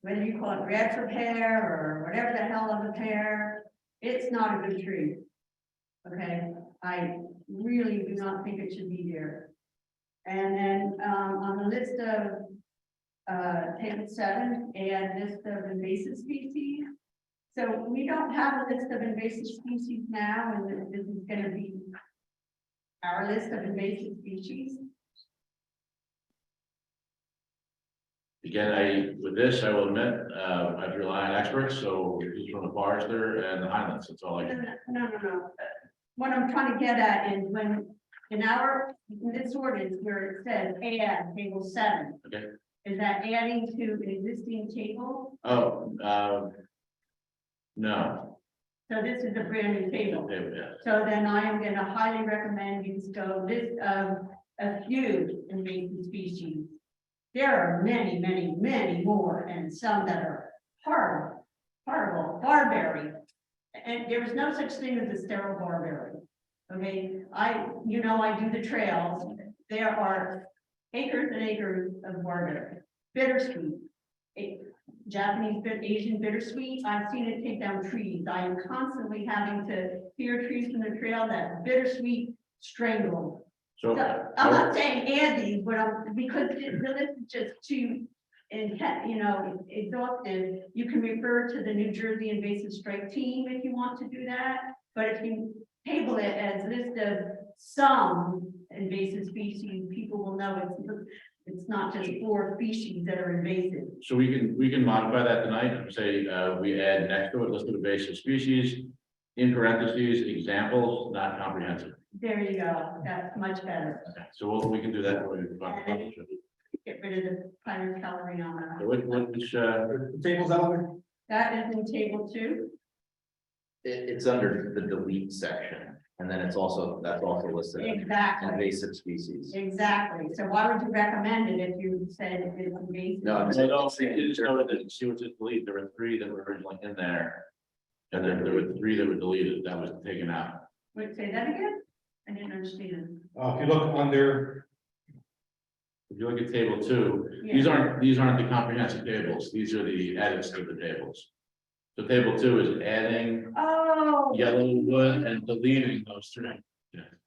Whether you call it red for pear or whatever the hell of a pear, it's not a good tree. Okay, I really do not think it should be there. And then, on the list of, table 7, add list of invasive species. So we don't have a list of invasive species now, and this is gonna be our list of invasive species. Again, with this, I will admit, I have to rely on experts, so this is from the forester and the Highlands, that's all I can. No. What I'm trying to get at is when, in this ordinance where it says add table 7. Okay. Is that adding to an existing table? Oh, no. So this is a brand new table. Yeah. So then I am gonna highly recommend you go list of a few invasive species. There are many more, and some that are horrible, barberry. And there is no such thing as a sterile barberry. Okay, I do the trails. There are acres and acres of barberry, bittersweet. Japanese, Asian bittersweet, I've seen it take down trees. I am constantly having to clear trees from the trail that bittersweet strangle. So, So I'm not saying add these, but because the list is just too exhaustive, you can refer to the New Jersey Invasive Strike Team if you want to do that. But if you table it as list of some invasive species, people will know it's not just 4 species that are invasive. so we can modify that tonight and say, we add next to it, list of invasive species, in parentheses, examples, not comprehensive. There you go, that's much better. Okay, so we can do that. get rid of the Pioneer coloring on that. Which, The tables out there? That is in table 2. It's under the delete section, and then that's also listed as Exactly, invasive species. exactly. So why would you recommend it if you said it's invasive? No, I'm I saying, don't think you just noted that, see what's deleted, there were 3 that were originally in there. And then there were 3 that were deleted, that was taken out. Wait, say that again? I didn't understand. If you look under, If you look at table 2, these aren't the comprehensive tables, these are the edits to the tables. So table 2 is adding Oh. yellow wood and deleting those 3.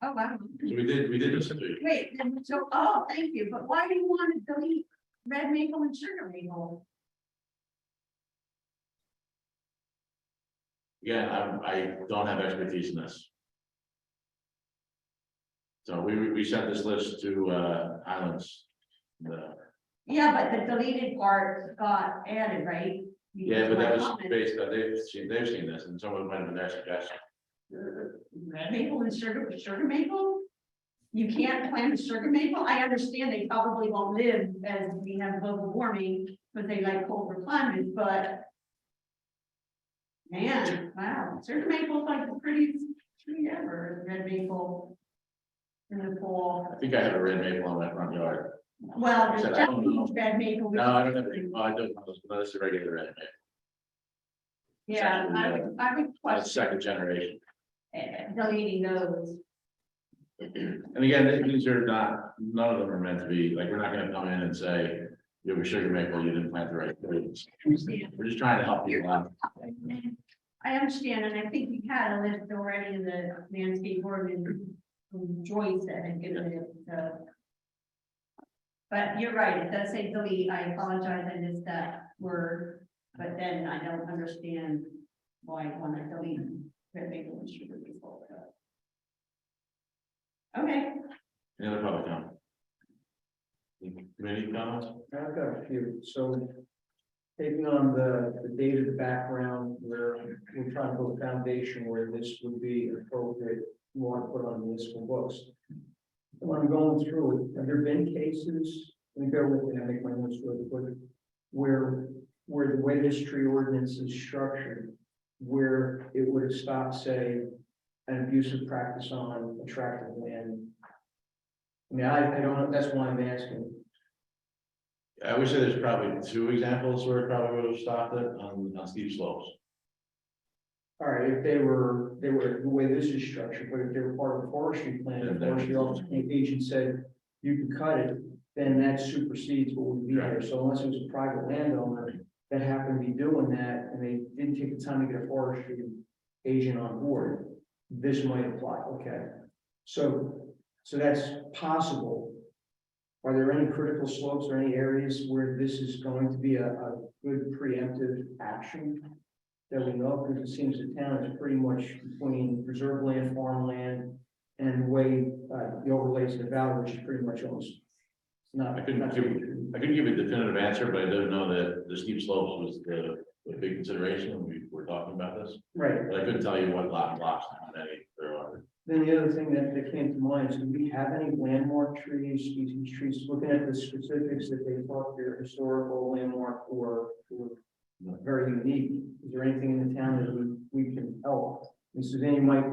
Oh, wow. So we did this. Wait, and so, oh, thank you, but why do you want to delete red maple and sugar maple? Again, I don't have expertise in this. So we sent this list to Islands. Yeah, but the deleted part got added, right? Yeah, but that was Comment. based on, they've seen this, and some of it might have been their suggestion. Red maple and sugar maple? You can't plant a sugar maple? I understand they probably won't live as we have global warming, but they like colder climates, but. Man, wow, sugar maple is like the prettiest tree ever, red maple. In the fall, I think I have a red maple on my front yard. well, there's Said I don't Japanese know. red maple. which No, is I don't have, different. I don't know, this is a regular red maple. Yeah, I would That's question second generation. deleting those. And again, these are not, none of them are meant to be, like, we're not gonna come in and say, you have a sugar maple, you didn't plant the right trees. We're just trying to help you out. I understand, and I think you had a list already in the landscape ordinance from Joyce that had given it, so. But you're right, it does say delete, I apologize, I missed that word, but then I don't understand why I want to delete red maple and sugar maple. Okay, Any other public comment? Committee comments? I've got a few, so taking on the data, the background, where we're trying to build a foundation where this would be appropriate, we want to put on municipal books. When I'm going through it, have there been cases, let me bear with me, I make my notes really quick, where the way this tree ordinance is structured, where it would have stopped, say, an abusive practice on attractive land? I mean, I don't know, that's why I'm asking. I would say there's probably 2 examples where it probably would have stopped it on steep slopes. All right, if they were, the way this is structured, but if they were part of a forestry plan, the forestry office agent said you can cut it, then that supersedes what would be there. So unless it was a private landowner that happened to be doing that, and they didn't take the time to get a forestry agent on board, this might apply, okay? So that's possible. Are there any critical slopes or any areas where this is going to be a good preemptive action that we know? Because it seems the town is pretty much between reserve land, farmland, and the way the overlays in the valley, which is pretty much almost not. I couldn't give you a definitive answer, but I do know that the steep slopes was the big consideration when we were talking about this. Right. But I couldn't tell you what lot and blocks and how many there are. Then the other thing that came to mind is, do we have any landmark trees, species trees, looking at the specifics that they thought they're historical, landmark, or very unique? Is there anything in the town that we can help? And Suzanne, you might,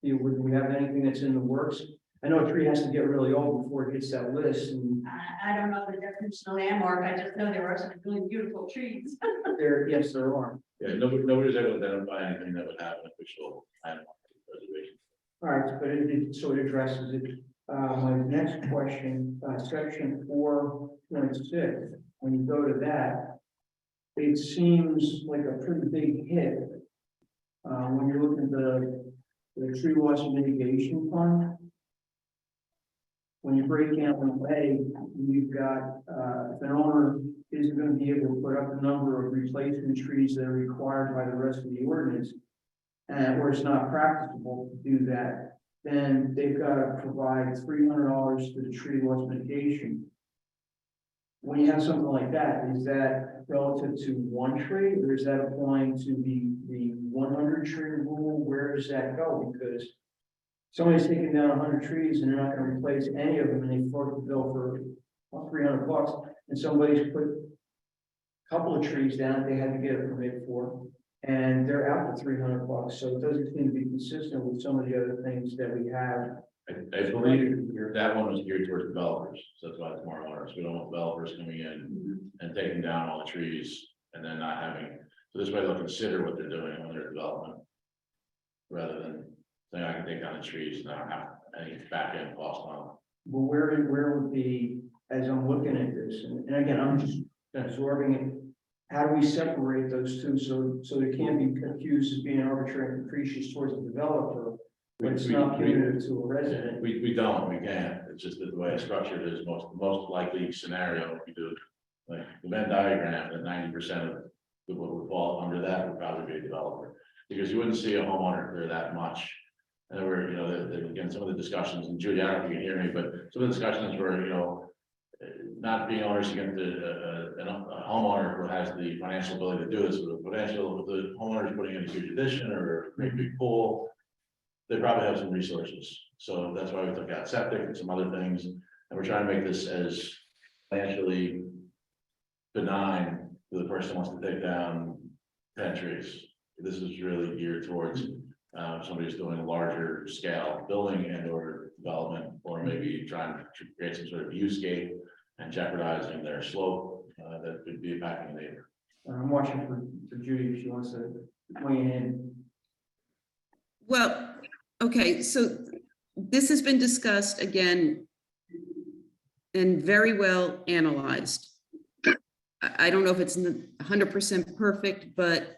would we have anything that's in the works? I know a tree has to get really old before it hits that list, and I don't know the definition of landmark, I just know there are some really beautiful trees. yes, there are. Yeah, nobody's able to identify anything that would have an official landmark preservation. All right, but it sort of addresses it. My next question, section 4.6, when you go to that, it seems like a pretty big hit. When you're looking at the tree loss mitigation fund, when you break down the way, you've got, if an owner isn't going to be able to put up the number of replacement trees that are required by the rest of the ordinance, or it's not practicable to do that, then they've got to provide $300 to the tree loss mitigation. When you have something like that, is that relative to one tree, or is that applying to the 100 tree rule? Where does that go? Because somebody's taking down 100 trees and they're not going to replace any of them, and they float the bill for $300, and somebody's put a couple of trees down that they had to get a permit for, and they're out for $300, so it doesn't seem to be consistent with some of the other things that we have. I believe that one was geared towards developers, so that's why it's more owners. We don't want developers coming in and taking down all the trees and then not having, so this way they'll consider what they're doing on their development. Rather than saying I can take down the trees and not have any back end cost on them. Well, where would be, as I'm looking at this, and again, I'm just absorbing it. How do we separate those two so they can't be confused as being arbitrary and capricious towards the developer, but it's not punitive to a resident? We can't. It's just that the way it's structured is most likely scenario, if you do like the Venn diagram, that 90% of what would fall under that would probably be a developer. Because you wouldn't see a homeowner there that much. And there were, again, some of the discussions, and Judy, I don't know if you can hear me, but some of the discussions were, not being owners against a homeowner who has the financial ability to do this, with the homeowners putting in a huge addition or a great big pool, they probably have some resources. So that's why we took out septic and some other things, and we're trying to make this as financially benign for the person who wants to take down 10 trees. This is really geared towards somebody who's doing a larger scale building and or development, or maybe trying to create some sort of viewscape and jeopardizing their slope that could be impacting the neighbor. I'm watching for Judy if she wants to weigh in. Well, okay, so this has been discussed again and very well analyzed. I don't know if it's 100% perfect, but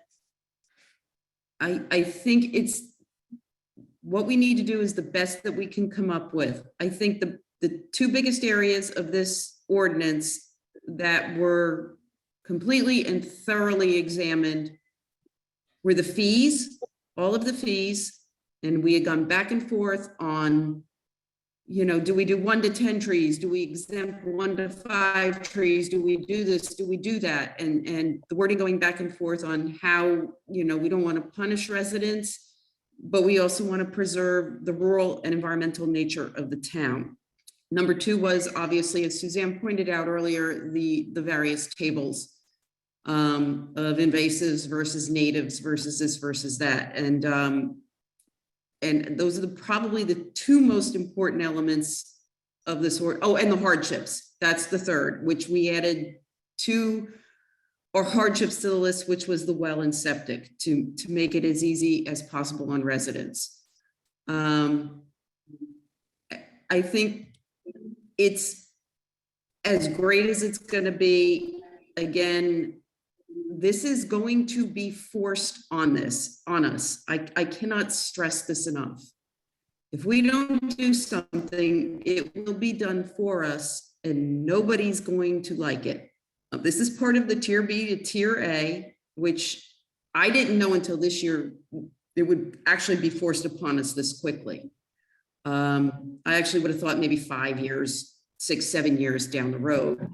I think it's what we need to do is the best that we can come up with. I think the two biggest areas of this ordinance that were completely and thoroughly examined were the fees, all of the fees, and we had gone back and forth on, do we do 1 to 10 trees? Do we exempt 1 to 5 trees? Do we do this? Do we do that? And the wording going back and forth on how, we don't want to punish residents, but we also want to preserve the rural and environmental nature of the town. Number 2 was obviously, as Suzanne pointed out earlier, the various tables of invasives versus natives versus this versus that. And those are probably the 2 most important elements of this. And the hardships. That's the 3rd, which we added 2 or hardships to the list, which was the well and septic to make it as easy as possible on residents. I think it's as great as it's going to be. Again, this is going to be forced on us. I cannot stress this enough. If we don't do something, it will be done for us and nobody's going to like it. This is part of the tier B to tier A, which I didn't know until this year it would actually be forced upon us this quickly. I actually would have thought maybe 5 years, 6, 7 years down the road.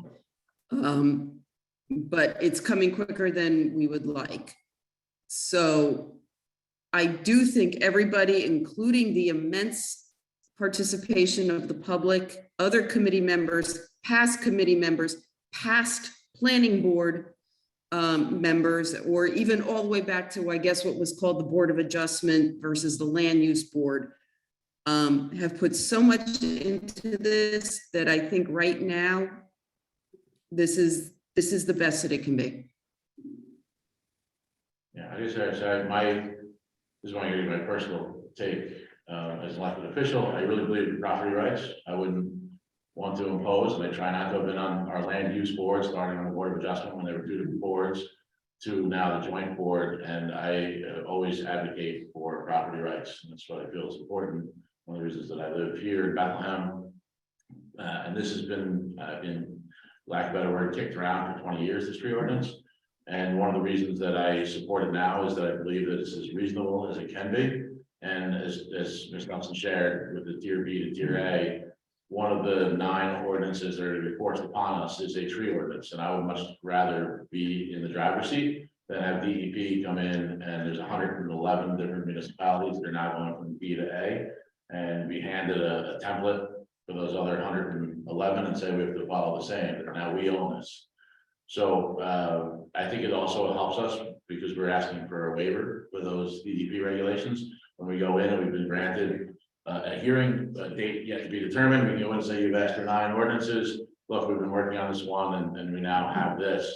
But it's coming quicker than we would like. So I do think everybody, including the immense participation of the public, other committee members, past planning board members, or even all the way back to, I guess, what was called the Board of Adjustment versus the Land Use Board, have put so much into this that I think right now, this is the best that it can be. Yeah, I guess this is my personal take as an elected official. I really believe in property rights. I wouldn't want to impose, and I try not to have been on our land use board, starting on the Board of Adjustment when they were 2 different boards, to now the joint board, and I always advocate for property rights, and that's what I feel is important. One of the reasons that I live here in Bethlehem, and this has been, in lack of a better word, kicked around for 20 years, this tree ordinance. And one of the reasons that I support it now is that I believe that it's as reasonable as it can be. And as Ms. Nelson shared with the tier B to tier A, one of the 9 ordinances that are forced upon us is a tree ordinance. And I would much rather be in the driver's seat than have DEP come in, and there's 111 different municipalities that are now going from B to A. And we handed a template for those other 111 11 and say we have to follow the same, but now we own this. So, I think it also helps us because we're asking for a waiver for those DEP regulations. When we go in and we've been granted a hearing, a date yet to be determined, we can go in and say you've asked for 9 ordinances. Look, we've been working on this one and we now have this.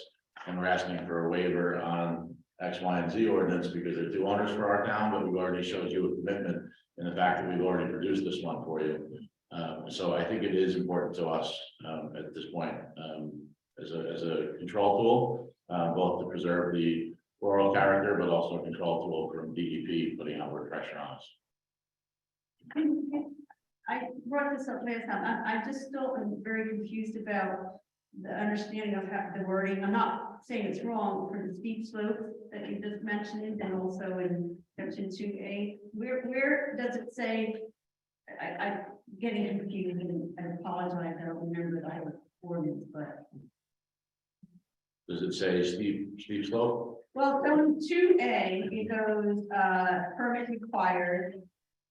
And we're asking for a waiver on X, Y, and Z ordinance because they're 2 owners for our town, but we've already showed you a commitment in the fact that we've already produced this one for you. So I think it is important to us at this point as a control tool, both to preserve the rural character, but also a control tool from DEP putting outward pressure on us. I brought this up last time. I just still am very confused about the understanding of how the wording. I'm not saying it's wrong for the steep slope that you just mentioned, and also in section 2A. Where does it say? I'm getting confused, and I apologize. I don't remember that I have ordinance, but. Does it say steep slope? Well, so in 2A, it goes, permit required,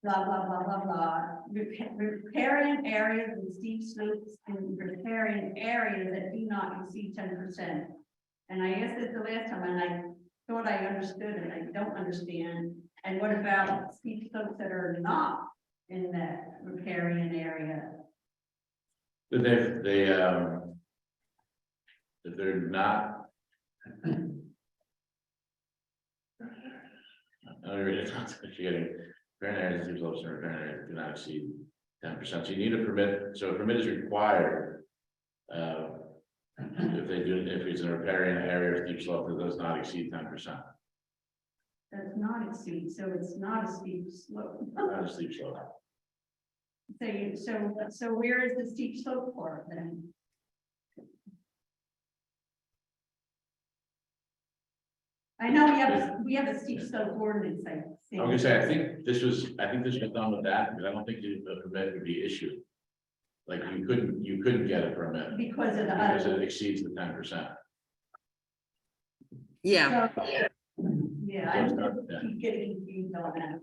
blah, blah, blah, blah, blah. Riparian areas and steep slopes and riparian areas that do not exceed 10%. And I asked this the last time and I thought I understood and I don't understand. And what about steep slopes that are not in that riparian area? If they're not. I read it, getting riparian areas, steep slopes, and riparian areas do not exceed 10%. So you need a permit. So a permit is required. If it's in a riparian area or steep slope that does not exceed 10%. Does not exceed, so it's not a steep slope. Not a steep slope. So where is the steep slope part then? I know we have a steep slope ordinance, I see. I'm gonna say, I think this was done with that, because I don't think the permit would be issued. Like you couldn't get a permit Because of the because other. it exceeds the 10%. Yeah, Yeah, I keep getting confused on that.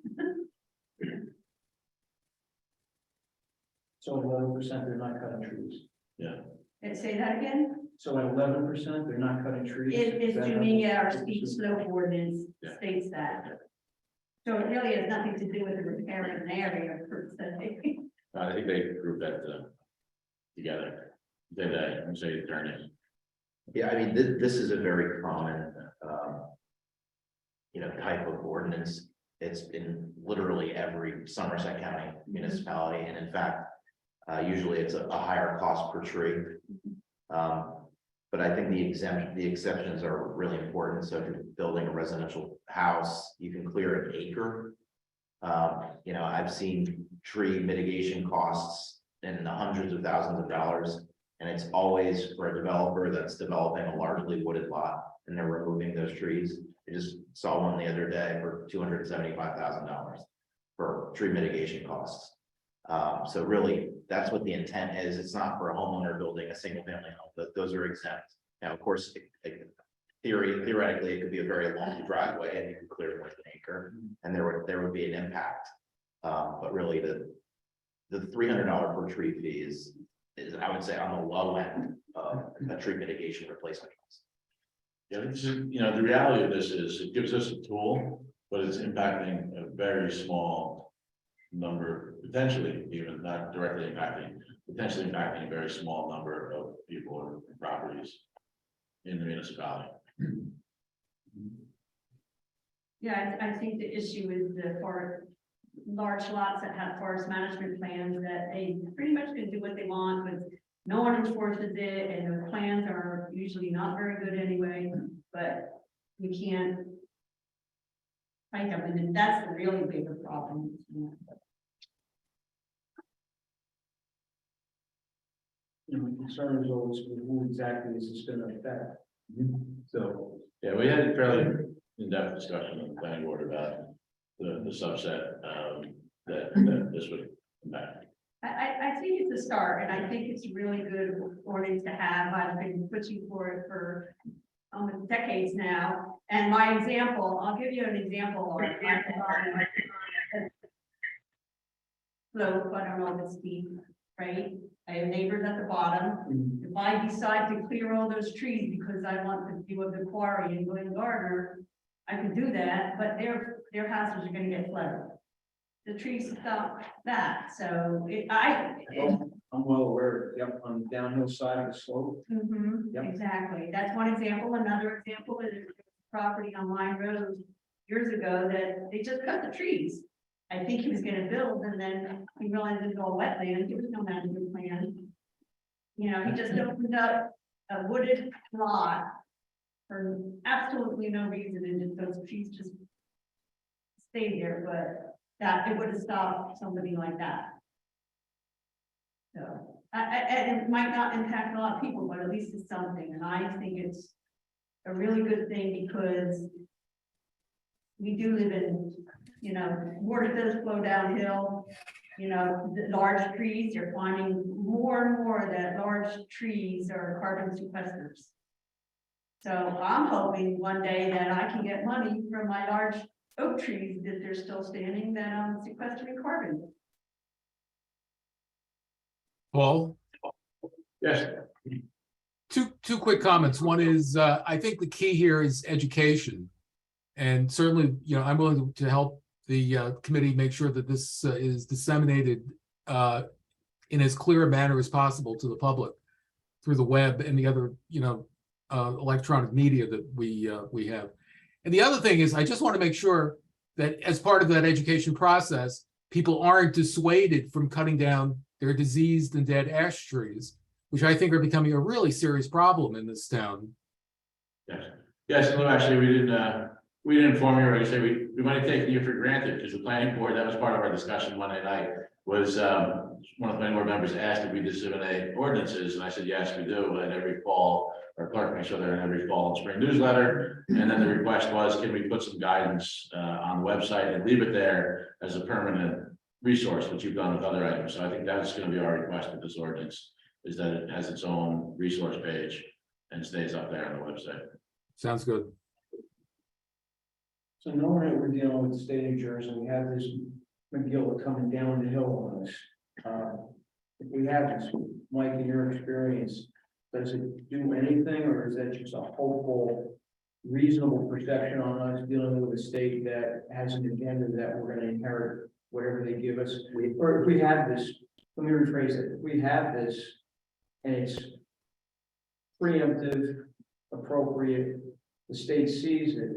So 11%, they're not cutting trees. And say that again? So at 11%, they're not cutting trees. It is Is that doing how- our steep slope ordinance Yeah. states that. So it really has nothing to do with the riparian area per se. I think they grouped that together. They say attorneys. Yeah, I mean, this is a very common, type of ordinance. It's in literally every Somerset County municipality, and in fact, usually it's a higher cost per tree. But I think the exceptions are really important. So if you're building a residential house, you can clear an acre. I've seen tree mitigation costs in the hundreds of thousands of dollars. And it's always for a developer that's developing a largely wooded lot and they're removing those trees. I just saw one the other day for $275,000 for tree mitigation costs. So really, that's what the intent is. It's not for a homeowner building a single family home, but those are exempt. Now, of course, theoretically, it could be a very long driveway and you could clear more than an acre and there would be an impact. But really the $300 per tree fee is I would say on the low end of a tree mitigation replacement cost. Yeah, this is, the reality of this is it gives us a tool, but it's impacting a very small number, potentially even not directly impacting, potentially impacting a very small number of people or properties in the municipality. Yeah, I think the issue is for large lots that have forest management plans that they pretty much can do what they want, but no one enforces it, and the plans are usually not very good anyway, but we can't fight them, and that's the really bigger problem. My concern is always who exactly is this going to affect? So. Yeah, we had a fairly in-depth discussion with the planning board about the subset that this would impact. I think it's a start, and I think it's really good ordinance to have. I've been pushing for it for almost decades now. And my example, I'll give you an example. Slope, I don't know if it's steep, right? I have neighbors at the bottom. Mhm. If I decide to clear all those trees because I want the view of the quarry and Glen Gardner, I can do that, but their houses are gonna get flooded. The trees stop that, so I'm well aware, yep, on the downhill side of the slope. Yep. exactly. That's one example. Another example is property on Line Road years ago that they just cut the trees. I think he was gonna build and then he realized it's all wetland. There was no management plan. You know, he just opened up a wooded lot for absolutely no reason, and just those trees just stayed there, but that it would have stopped somebody like that. So, and it might not impact a lot of people, but at least it's something, and I think it's a really good thing because we do live in, you know, water does flow downhill. You know, the large trees, you're finding more and more that large trees are carbon sequesters. So I'm hoping one day that I can get money from my large oak trees that they're still standing, that I'm sequestering carbon. Paul, Yes, two quick comments. One is, I think the key here is education. And certainly, you know, I'm willing to help the committee make sure that this is disseminated in as clear a manner as possible to the public through the web and the other, you know, electronic media that we have. And the other thing is, I just want to make sure that as part of that education process, people aren't dissuaded from cutting down their diseased and dead ash trees, which I think are becoming a really serious problem in this town. yes, yes, no, actually, we didn't inform you, or I say we might have taken you for granted, because the planning board, that was part of our discussion Monday night, was, one of the planning board members asked if we disseminate ordinances, and I said, yes, we do, and every fall, our clerk makes sure they're in every fall and spring newsletter, and then the request was, can we put some guidance, on the website and leave it there as a permanent resource, which you've done with other items, so I think that's gonna be our request with this ordinance, is that it has its own resource page and stays up there on the website. Sounds good. So knowing that we're dealing with the state of New Jersey, we have this McGill coming down the hill on us. If we have this, Mike, in your experience, does it do anything, or is that just a hopeful, reasonable perception on us dealing with a state that has an agenda that we're gonna inherit whatever they give us? Or if we have this, let me rephrase it, if we have this and it's preemptive, appropriate, the state sees it,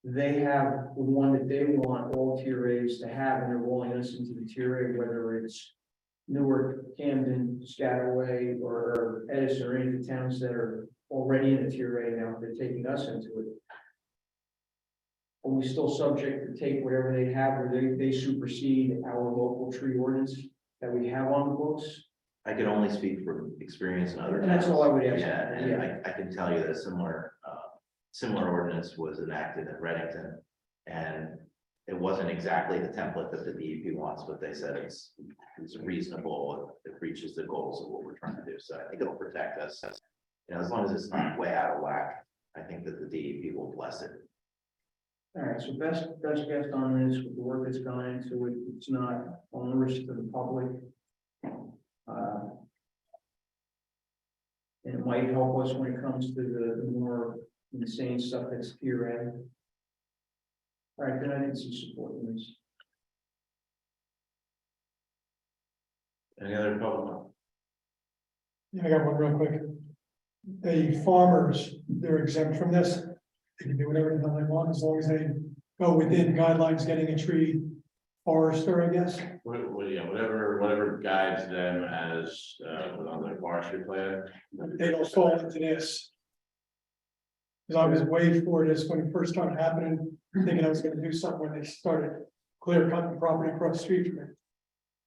they have the one that they want all tier A's to have, and they're rolling us into the tier A, whether it's Newark, Camden, Piscataway, or Edison, or any of the towns that are already in the tier A now, they're taking us into it. Are we still subject to take whatever they have, or they supersede our local tree ordinance that we have on the books? I can only speak from experience in other. And that's all I would ask. Yeah, and I can tell you that a similar ordinance was enacted in Reddington. And it wasn't exactly the template that the DEP wants, but they said it's reasonable, it reaches the goals of what we're trying to do, so I think it'll protect us. You know, as long as it's not way out of whack, I think that the DEP will bless it. All right, so best guess on this, with the work that's gone into it, it's not onerous to the public. And it might help us when it comes to the more insane stuff that's here at. All right, then I need some support in this. Any other public? Yeah, I got one real quick. The farmers, they're exempt from this. They can do whatever the hell they want as long as they go within guidelines, getting a tree forester, I guess. Yeah, whatever guides them as, on their forestry plan. They don't fall into this. Because I was way for this when it first started happening, thinking I was gonna do something when they started clear cutting the property across the street from it.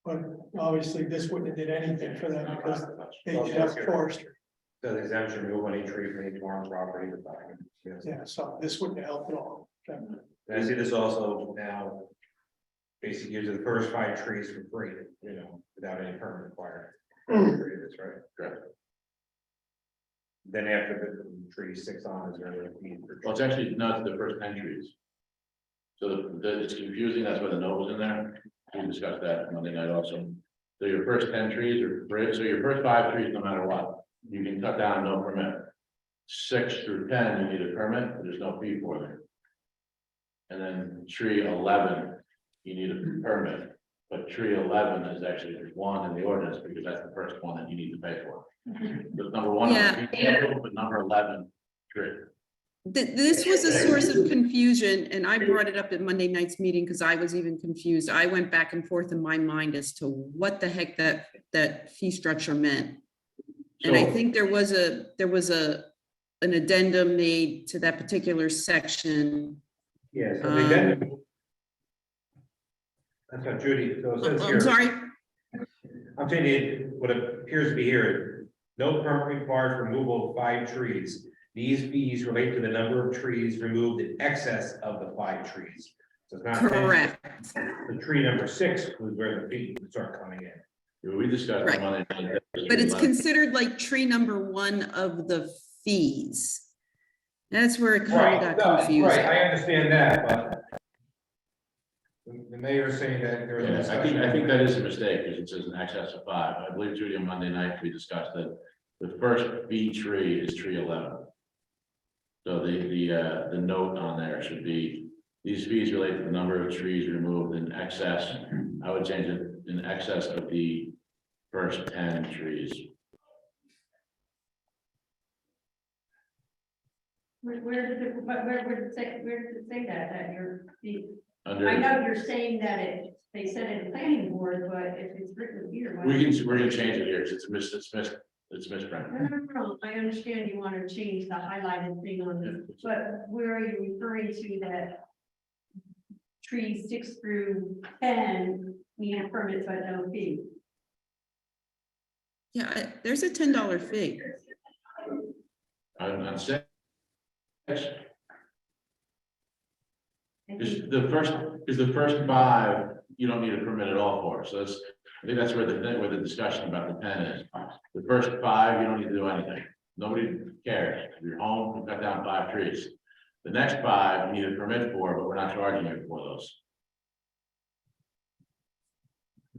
But obviously this wouldn't have did anything for them because they did have forestry. So the exemption, remove any tree from any farm property. Yeah, so this wouldn't have helped at all. Okay. And I see this also now, basically gives you the first 5 trees for free, you know, without any permit required. That's right. Correct. Then after the tree 6 on, is there any need for? Well, it's actually not the first 10 trees. So it's confusing, that's why the note was in there. We discussed that Monday night also. So your first 10 trees are free, so your first 5 trees, no matter what, you can cut down, no permit. 6 through 10, you need a permit, but there's no fee for them. And then tree 11, you need a permit, but tree 11 is actually, there's one in the ordinance, because that's the first one that you need to pay for. But number 1, Yeah. but number 11, tree. This was a source of confusion, and I brought it up at Monday night's meeting because I was even confused. I went back and forth in my mind as to what the heck that fee structure meant. And I So- think there was an addendum made to that particular section. Yes. That's what Judy, so it says here. I'm sorry, I'm saying it, what appears to be here, no permit required for removal of 5 trees. These fees relate to the number of trees removed in excess of the 5 trees. So it's not. correct. The tree number 6 was where the fees would start coming in. We discussed. Right. Monday night, But it's considered like tree number 1 of the fees. That's where it kind of got Right, confusing. I understand that, but the mayor's saying that there's. a Yeah, I think discussion. that is a mistake, because it says in excess of 5. I believe, Judy, on Monday night, we discussed that the first fee tree is tree 11. So the note on there should be, these fees relate to the number of trees removed in excess. I would change it in excess of the first 10 trees. Where did it say that you're, I Under, know you're saying that they said it in planning board, but if it's written here. why- we're gonna change it here, because it's misprint. No, I understand you want to change the highlighted thing on this, but where are you referring to that? Trees 6 through 10 need a permit but no fee. Yeah, there's a $10 fee. On 6. And Is the first 5, you don't need a permit at all for, so that's, I think that's where the discussion about the pen is. The first 5, you don't need to do anything, nobody cares, if you're home, you cut down 5 trees. The next 5, you need a permit for, but we're not charging you for those.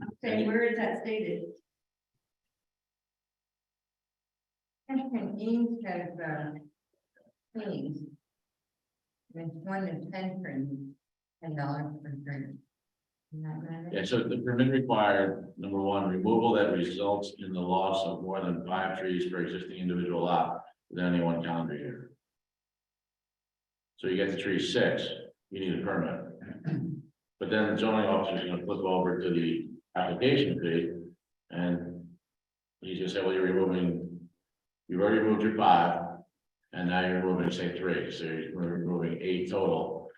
I'm saying, where is that stated? Section E says, fees. It's 1 to 10 trees, $10 per tree. Isn't that right? Yeah, so the permit required, number 1, removal that results in the loss of more than 5 trees per existing individual lot within any 1 calendar year. So you get to tree 6, you need a permit. But then the zoning officer is gonna flip over to the application fee, and he's gonna say, well, you've already removed your 5, and now you're removing, say, 3, so you're removing 8 total.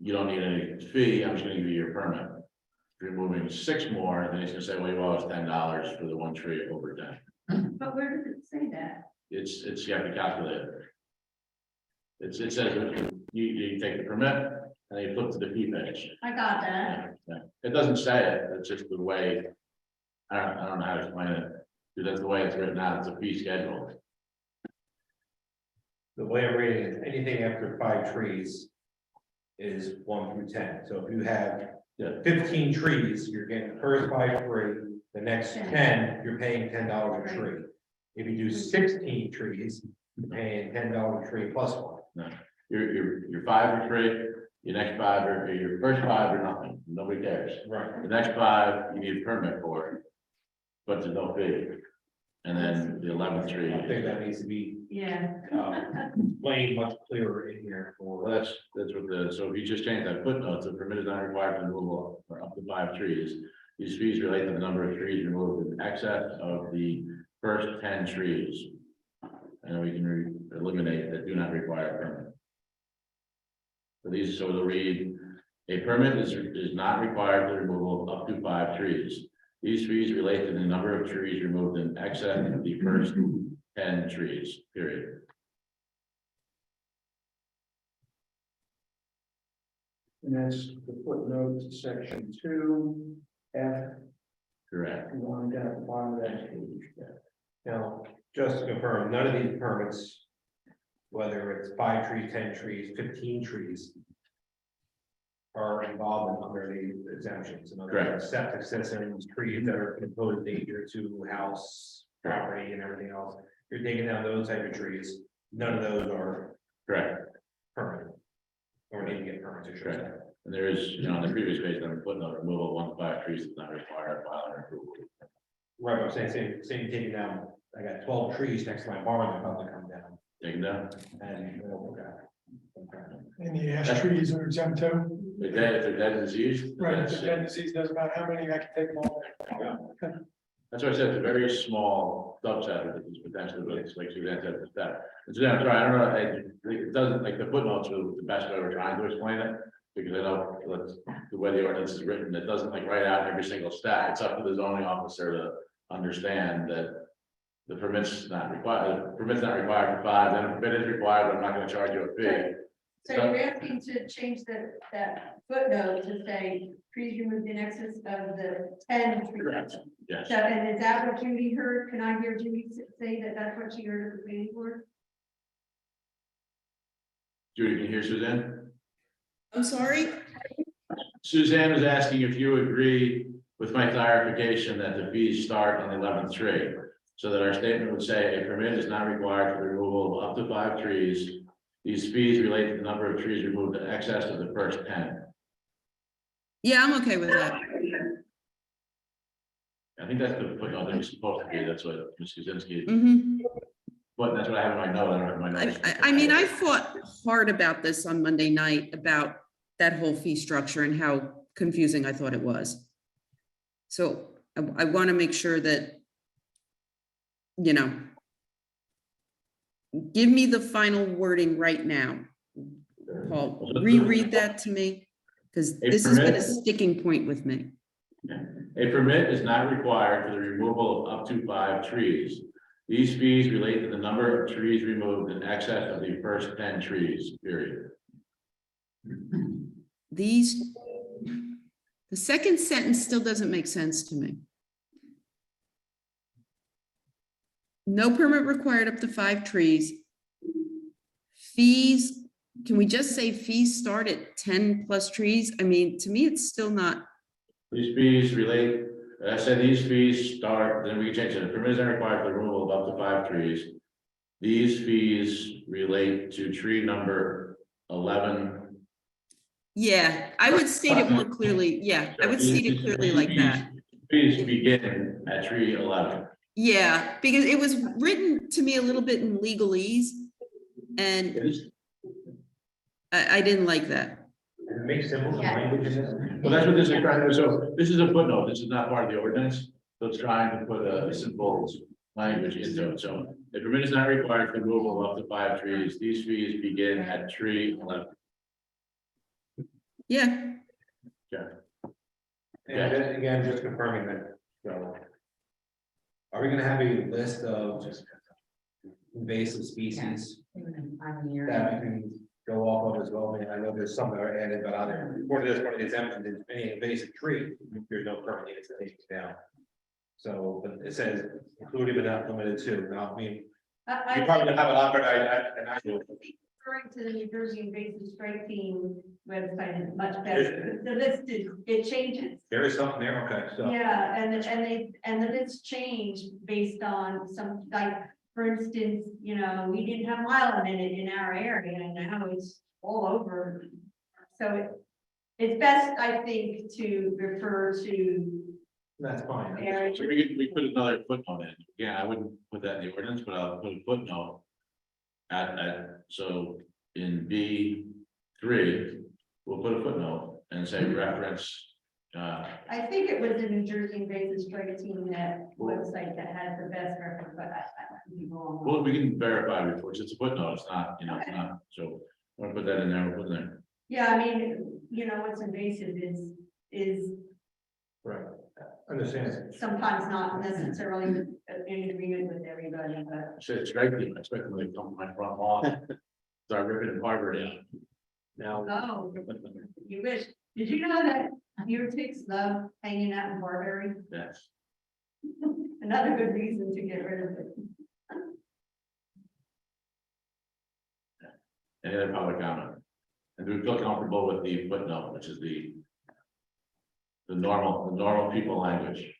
You don't need any fee, I'm just gonna give you your permit. If you're removing 6 more, then he's gonna say, well, you owe us $10 for the 1 tree over 10. But where does it say that? It's, you have to calculate it. It says, you take the permit, and then you flip to the fee page. I got that. Yeah. It doesn't say it, it's just the way, I don't know how to explain it, because that's the way it's written out, it's a fee schedule. The way I'm reading it, anything after 5 trees is 1 through 10. So if you have 15 trees, you're getting the first 5 free, the next 10, you're paying $10 a tree. If you do 16 trees, you're paying $10 a tree plus 1. Your 5 are free, your next 5 are, your first 5 are nothing, nobody cares. Right. The next 5, you need a permit for, but there's no fee. And then the 11th tree. I think that needs to be Yeah. explained much clearer in here Well, for. that's what so if you just change that footnote, to permitted not required for removal for up to 5 trees. These fees relate to the number of trees removed in excess of the first 10 trees. And we can eliminate that do not require a permit. So it'll read, a permit is not required for removal of up to 5 trees. These fees relate to the number of trees removed in excess of the first 10 trees, period. And that's the footnote to section 2, F, Correct. one down at the bottom of that page. Now, just to confirm, none of these permits, whether it's 5 trees, 10 trees, 15 trees, are involved in under the exemptions. In other Correct. words, septic systems, trees that are gonna pose danger to house, property and everything else. You're taking down those type of trees. None of those are Correct, permanent. Or need to get permits, I should say. correct. And there is, on the previous page, I'm putting a removal of 1 to 5 trees does not require filing approval. Right, I'm saying, same taking down, I got 12 trees next to my barn, they're about to come down. Take them down. And, okay. And the ash trees are exempt too. If they're dead and diseased. Right, that's if the dead disease doesn't matter how many, I can take them all. That's why I said it's a very small subset that is potentially, but it's like Suzanne said, it's that. And Suzanne, I'm sorry, I don't know, it doesn't, like, the footnotes are the best way we're trying to explain it. Because I know that's the way the ordinance is written, it doesn't like write out every single stat. It's up to the zoning officer to understand that the permit's not required, the permit's not required for 5, then if it is required, I'm not gonna charge you a fee. So you're asking to change that footnote to say trees removed in excess of the 10 trees. Correct. Yes. So, and is that what Judy heard? Can I hear Judy say that that's what she heard at the planning board? Judy, can you hear Suzanne? I'm sorry? Suzanne was asking if you agree with my clarification that the fees start on the 11th tree. So that our statement would say a permit is not required for the removal of up to 5 trees. These fees relate to the number of trees removed in excess of the first 10. Yeah, I'm okay with that. I think that's the footnote that was supposed to be, that's what Ms. Kuzinski, Mhm. but that's what I have in my note, I don't have my notes. I mean, I fought hard about this on Monday night, about that whole fee structure and how confusing I thought it was. So I want to make sure that, give me the final wording right now. Paul, reread that to me, because this has been a sticking point with me. A permit is not required for the removal of up to 5 trees. These fees relate to the number of trees removed in excess of the first 10 trees, period. The second sentence still doesn't make sense to me. No permit required up to 5 trees. Fees, can we just say fees start at 10 plus trees? I mean, to me, it's still not, These fees relate, I said these fees start, then we can change it. The permit is not required for the removal of up to 5 trees. These fees relate to tree number 11. yeah, I would state it more clearly. Yeah, I would state it clearly like that. Fees begin at tree 11. Yeah, because it was written to me a little bit in legalese, and I didn't like that. Make simple language in this. Well, that's what this is trying to do. So this is a footnote. This is not part of the ordinance. So it's trying to put a simple language into it. So the permit is not required for removal of up to 5 trees. These fees begin at tree 11. Yeah, And then again, just confirming that, are we gonna have a list of invasive species that we can go off of as well? I mean, I know there's some that are added, but according to this one, it's empty, there's any invasive tree, there's no permit needed to take it down. So, but it says including but not limited to, now, I mean, you probably don't have a lot, but I do. Referring to the New Jersey Invasive Strike Team website is much better. The list is, it changes. There is something there, okay, so. Yeah, and the list changed based on some, like, for instance, we didn't have myelin in it in our area, and now it's all over. So it's best, I think, to refer to. That's fine. areas. So we put another footnote in. Yeah, I wouldn't put that in the ordinance, but I'll put a footnote. So in B3, we'll put a footnote and say reference. I think it was the New Jersey Invasive Strike Team, that website that has the best record, but I could be wrong. Well, we can verify reports. It's a footnote. It's not, it's not. So I'm gonna put that in there. We'll put it in there. Yeah, I mean, what's invasive is Right, understand. sometimes not necessarily in agreement with everybody, but. I said strike team. I expect them to come to my front lawn. Start ripping and Harvard in. Now, Oh, you wish. Did you know that your ticks love hanging out in Barberry? Yes. Another good reason to get rid of it. Any other public comment? And do we feel comfortable with the footnote, which is the normal people language?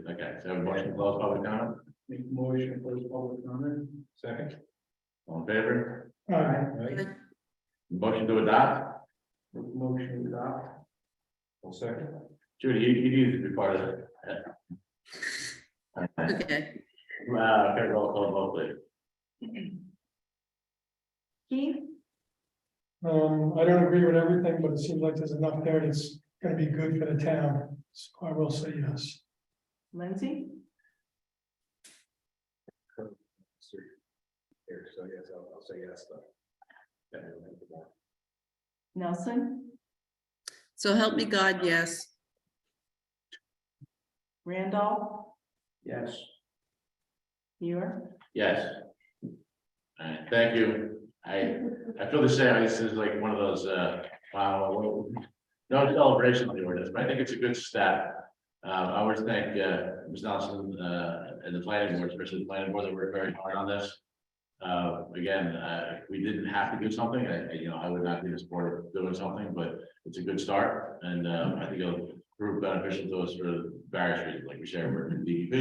Okay, so have a motion to close public comment, Make a motion to close public comment. Second. all in favor? Right. Motion to adopt, Make a motion to adopt. Well, second. Judy, you need to be part of it. Okay, Okay, roll call vote, please. Keith, I don't agree with everything, but it seems like there's enough there that's gonna be good for the town, so I will say yes. Lindsay, Here, so yes, I'll say yes, but. Nelson, so help me God, yes. Randolph, Yes. Muir, Yes. All right, thank you. I feel the same. This is like one of those, wow, no celebration of the ordinance, but I think it's a good step. I always thank, Ms. Nelson, and the planning board, especially the planning board, that worked very hard on this. Again, if we didn't have to do something, I would not be in support of doing something, but it's a good start. And, I think it'll prove beneficial to us for various reasons, like we shared, working with DEP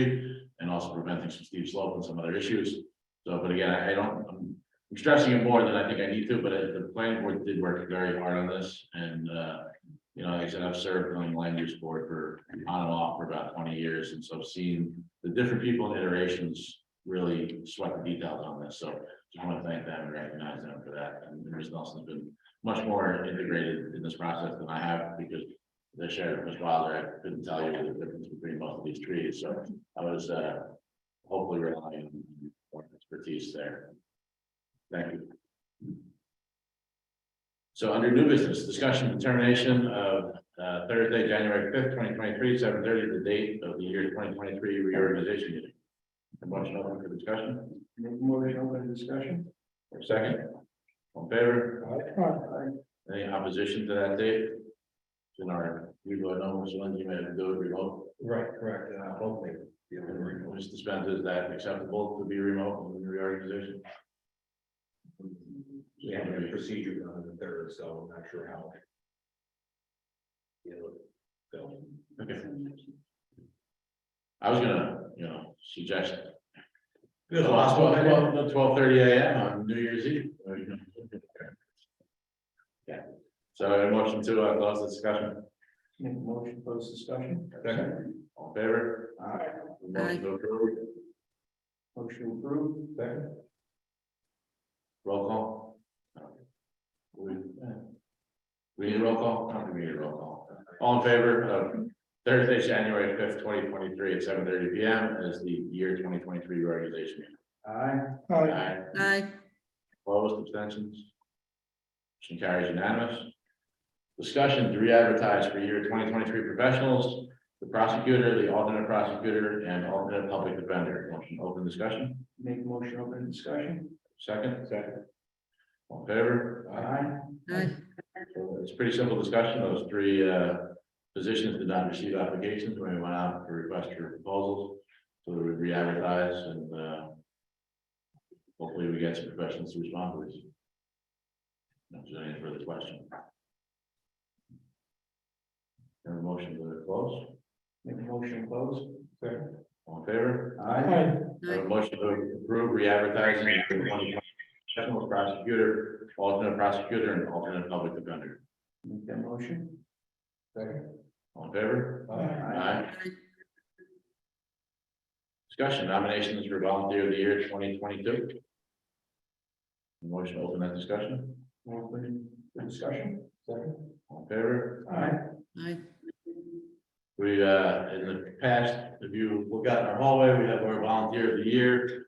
and also preventing some steep slope and some other issues. So, but again, I'm stressing it more than I think I need to, but the planning board did work very hard on this. And, like I said, I've served on the land use board for on and off for about 20 years. And so I've seen the different people and iterations really sweat the details on this. So just want to thank them and recognize them for that. And Ms. Nelson's been much more integrated in this process than I have, because they shared it with Ms. Wilder. I couldn't tell you the difference between most of these trees. So I was hopefully relying on more expertise there. Thank you. So under new business, discussion determination of Thursday, January 5th, 2023, 7:30, the date of the year 2023 reorganization meeting. A motion open for discussion. Make a motion open discussion. For a second. All in favor? Aye. Any opposition to that date? In our usual normal, so Lindsay, you may have to do it remote. Right, correct, hopefully. Mr. Spencer, is that acceptable to be remote in the reorganization? We have a procedure on the third, so I'm not sure how. So. Okay. I was gonna, suggest. Good. 12:30 a.m. on New Year's Eve. Yeah. So a motion to close the discussion. Make a motion to close discussion. Second. All in favor? Aye. Motion to approve. Motion approved. Second. Roll call. We need a roll call? I don't think we need a roll call. All in favor of Thursday, January 5th, 2023 at 7:30 p.m. as the year 2023 reorganization meeting. Aye. Aye. Aye, Opposed, abstentions? Motion carries unanimous. Discussion to re-advertise for year 2023 professionals, the prosecutor, the alternate prosecutor, and alternate public defender. Motion open discussion. Make a motion open discussion. Second. Second. All in favor? Aye. aye, So it's a pretty simple discussion. Those three positions did not receive applications when we went out for requests for proposals. So we would re-advertise and hopefully we get some professionals to respond to these. If there's any further question. Have a motion to close. Make a motion close. Second. All in favor? Aye. Have a motion to approve re-advertising for the 2020 professional prosecutor, alternate prosecutor, and alternate public defender. Make that motion. Second. All in favor? Aye. Discussion nominations for volunteer of the year 2022. Motion to open that discussion. Open the discussion. Second. All in favor? Aye. aye, We, in the past, if you look out in our hallway, we have our volunteer of the year.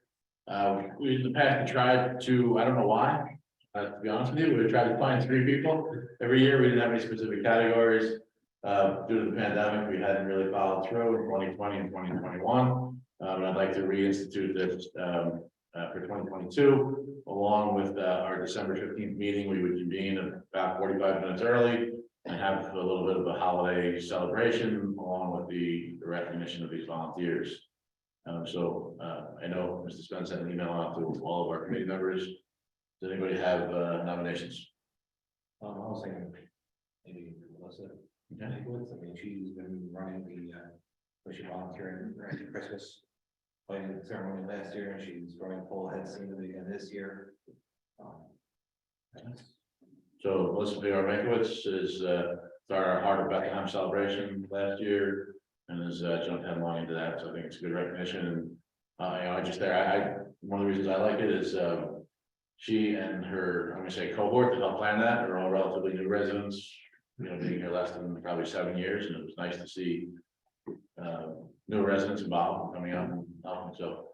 We, in the past, we tried to, I don't know why, to be honest with you, we tried to find 3 people. Every year, we didn't have any specific categories. Due to the pandemic, we hadn't really followed through in 2020 and 2021. And I'd like to reinstitute this, for 2022, along with, our December 15th meeting. We would convene about 45 minutes early and have a little bit of a holiday celebration along with the recognition of these volunteers. I know Mr. Spence sent an email out to all of our committee members. Does anybody have nominations? I was thinking, maybe Melissa. Okay. I mean, she's been running she volunteering for Christmas. Playing the ceremony last year, and she's running full head steam again this year. So Melissa Mankiewicz is started our Heart of Bethlehem celebration last year and has jumped headlong into that. So I think it's a good recognition. And one of the reasons I like it is she and her, I'm gonna say cohort that helped plan that are all relatively new residents, being here less than probably 7 years. And it was nice to see new residents involved and coming out and helping. So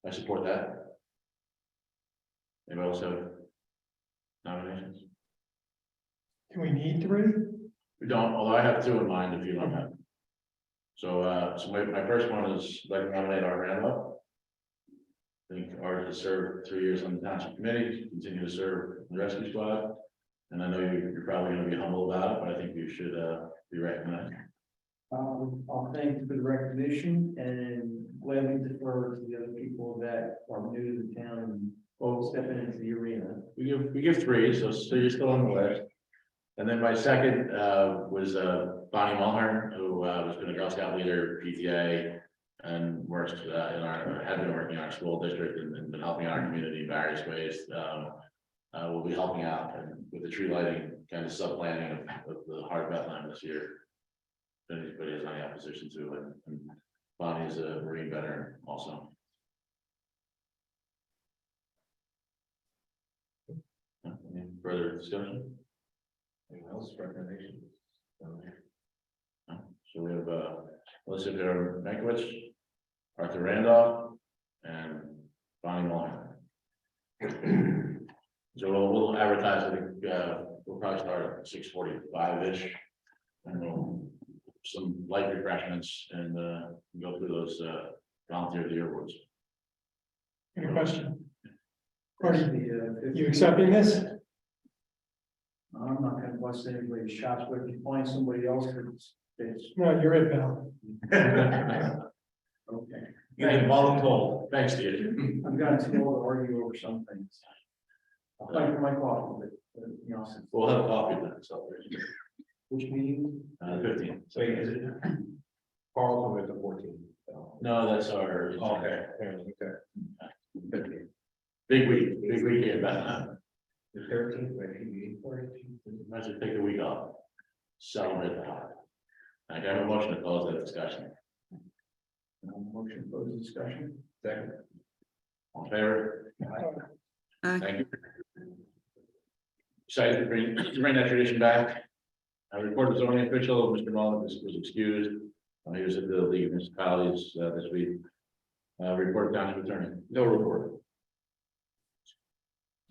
I support that. Anybody else have nominations? Do we need 3? We don't, although I have 2 in mind if you don't have. So, my first one is like to nominate Art Randolph. I think Art has served 3 years on the Township Committee, continue to serve the rescue squad. And I know you're probably gonna be humble about it, but I think you should, be recognized. I'll thank you for the recognition and gladly defer to the other people that are new to the town and both stepping into the arena. We give 3, so you're still on the list. And then my second, was, Bonnie Mulhern, who, has been a Girl Scout leader, PTA, and works, had been working in our school district and been helping our community in various ways. We'll be helping out with the tree lighting, kind of sub-planning of the Heart of Bethlehem this year. If anybody has any opposition to it, and Bonnie is a Marine veteran also. Any further discussion? Anyone else recommendation? No. So we have Melissa Mankiewicz, Arthur Randolph, and Bonnie Mullen. So we'll advertise, I think, we'll probably start at 6:45-ish. And we'll some light refreshments and go through those volunteer of the year awards. Any question? Marty, you accepting this? I'm not gonna bust anybody's shots, but if you find somebody else that's No, you're it, pal. okay. You can voluntold. Thanks, Steve. I've gotten too old to argue over some things. I'll fight for my coffee, but We'll have coffee then, so. which meeting? 15. So is it? Carl's over at the 14th. No, that's our. Okay. 15. Big week here, Bethlehem. The 13th, maybe. Might as well take the week off. Celebrate the holiday. I got a motion to close that discussion. Motion to close the discussion. Second. All in favor? Aye. Thank you. Excited to bring that tradition back. I report the zoning official, Mr. Mullen was excused. He was at the League of Municipalities this week. Report township attorney, no report.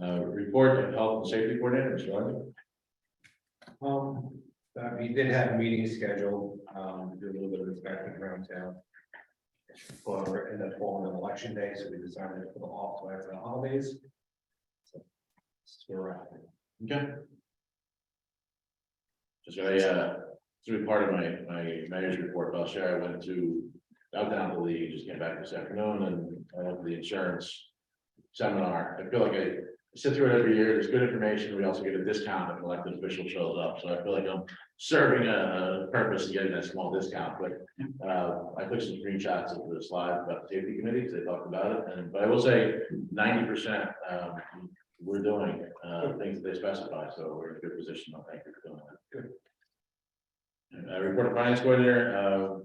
Report of health and safety coordinator, Mr. Lundey. We did have a meeting scheduled, to do a little bit of inspection around town. For end up falling on election day, so we decided to put off till after the holidays. So that's where we're at. Okay. Just to be part of my mayor's report, I'll share, I went down to the league, just came back this afternoon, and I went to the insurance seminar. I feel like I sit through it every year. There's good information. We also get a discount if an elected official shows up. So I feel like I'm serving a purpose and getting that small discount. But I took some screenshots of the slides about the safety committee because they talked about it. But I will say 90% we're doing things that they specify. So we're in a good position. Thank you for doing that. Good. Report of finance coordinator.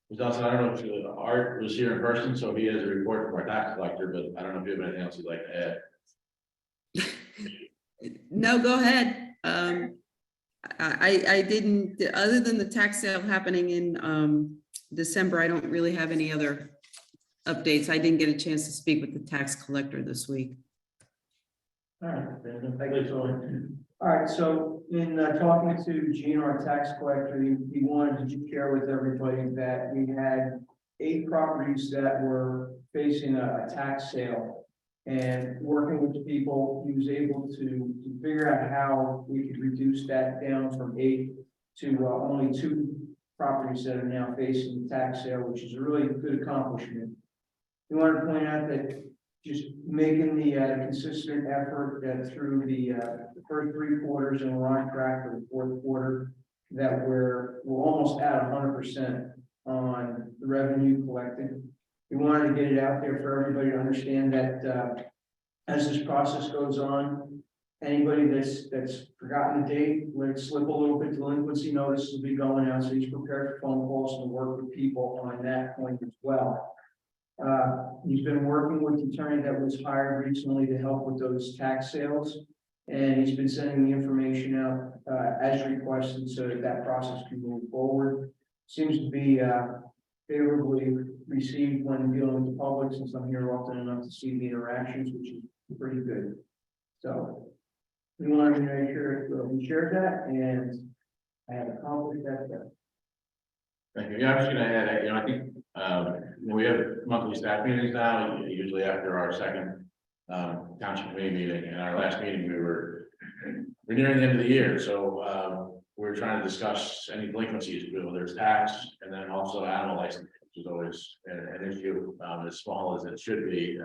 Ms. Johnson, I don't know if Art was here in person, so he has a report from our tax collector, but I don't know if you have anything else you'd like to add. No, go ahead. I didn't, other than the tax sale happening in December, I don't really have any other updates. I didn't get a chance to speak with the tax collector this week. All right, thank you, Troy. All right, so in talking to Gene, our tax collector, he wanted to just share with everybody that we had 8 properties that were facing a tax sale. And working with the people, he was able to figure out how we could reduce that down from 8 to only 2 properties that are now facing the tax sale, which is a really good accomplishment. We want to point out that just making the consistent effort that through the first 3 quarters and we're on track for the 4th quarter, that we're almost at 100% on the revenue collected. We wanted to get it out there for everybody to understand that as this process goes on, anybody that's forgotten the date, let it slip a little bit, delinquency notice will be going out, so he's prepared for phone calls and work with people on that point as well. He's been working with the attorney that was hired recently to help with those tax sales. And he's been sending the information out as requested so that that process can move forward. Seems to be favorably received when dealing with the public, since I'm here often enough to see the interactions, which is pretty good. So we wanted to make sure we shared that, and I have accomplished that. Thank you. Yeah, I'm just gonna add, I think, we have monthly staff meetings now, usually after our second Township Committee meeting. In our last meeting, we're nearing the end of the year, so we're trying to discuss any delinquencies, whether it's tax, and then also animal licensing, which is always an issue, as small as it should be.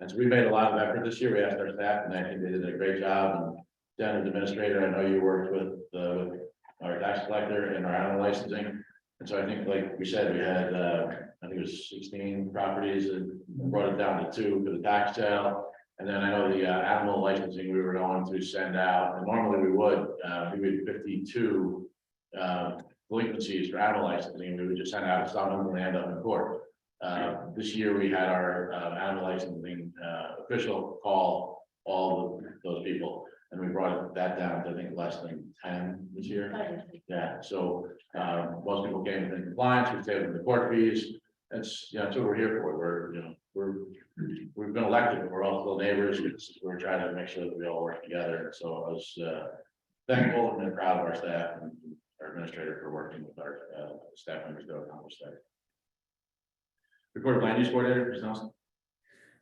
And so we made a lot of effort this year. We asked our staff, and I think they did a great job. And Dan, as administrator, I know you worked with our tax collector and our animal licensing. And so I think, like we said, we had, I think it was 16 properties and brought it down to 2 for the tax sale. And then I know the animal licensing, we were going to send out, and normally we would 52 delinquencies for animal licensing. We would just send out a summons and they end up in court. This year we had our animal licensing official call all of those people. And we brought that down to, I think, less than 10 this year. Yeah, so most people came within compliance, we saved them the court fees. That's what we're here for. We've been elected, but we're all still neighbors. We're trying to make sure that we all work together. So I was thankful and proud of our staff and our administrator for working with our staff members to accomplish that. Report of land use coordinator, Ms. Nelson.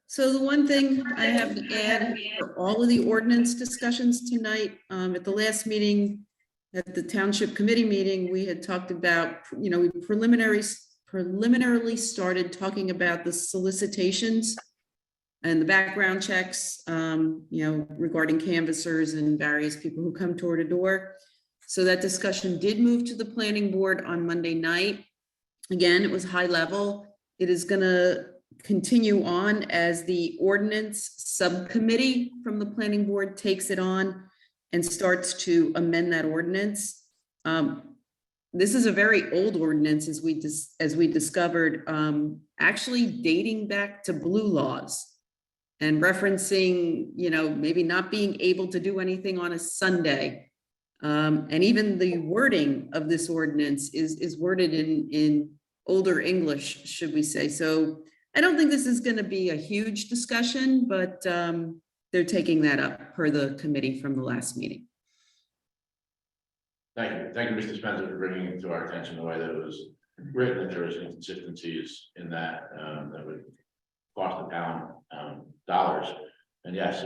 So the one thing I have to add for all of the ordinance discussions tonight, at the last meeting, at the Township Committee meeting, we had talked about, we preliminarily started talking about the solicitations and the background checks, regarding canvassers and various people who come door to door. So that discussion did move to the planning board on Monday night. Again, it was high level. It is going to continue on as the ordinance subcommittee from the planning board takes it on and starts to amend that ordinance. This is a very old ordinance, as we discovered, actually dating back to blue laws and referencing, maybe not being able to do anything on a Sunday. And even the wording of this ordinance is worded in older English, should we say. So I don't think this is going to be a huge discussion, but they're taking that up per the committee from the last meeting. Thank you, Mr. Spencer, for bringing it to our attention the way that it was written, that there was inconsistencies in that that would cost the town dollars. And yes,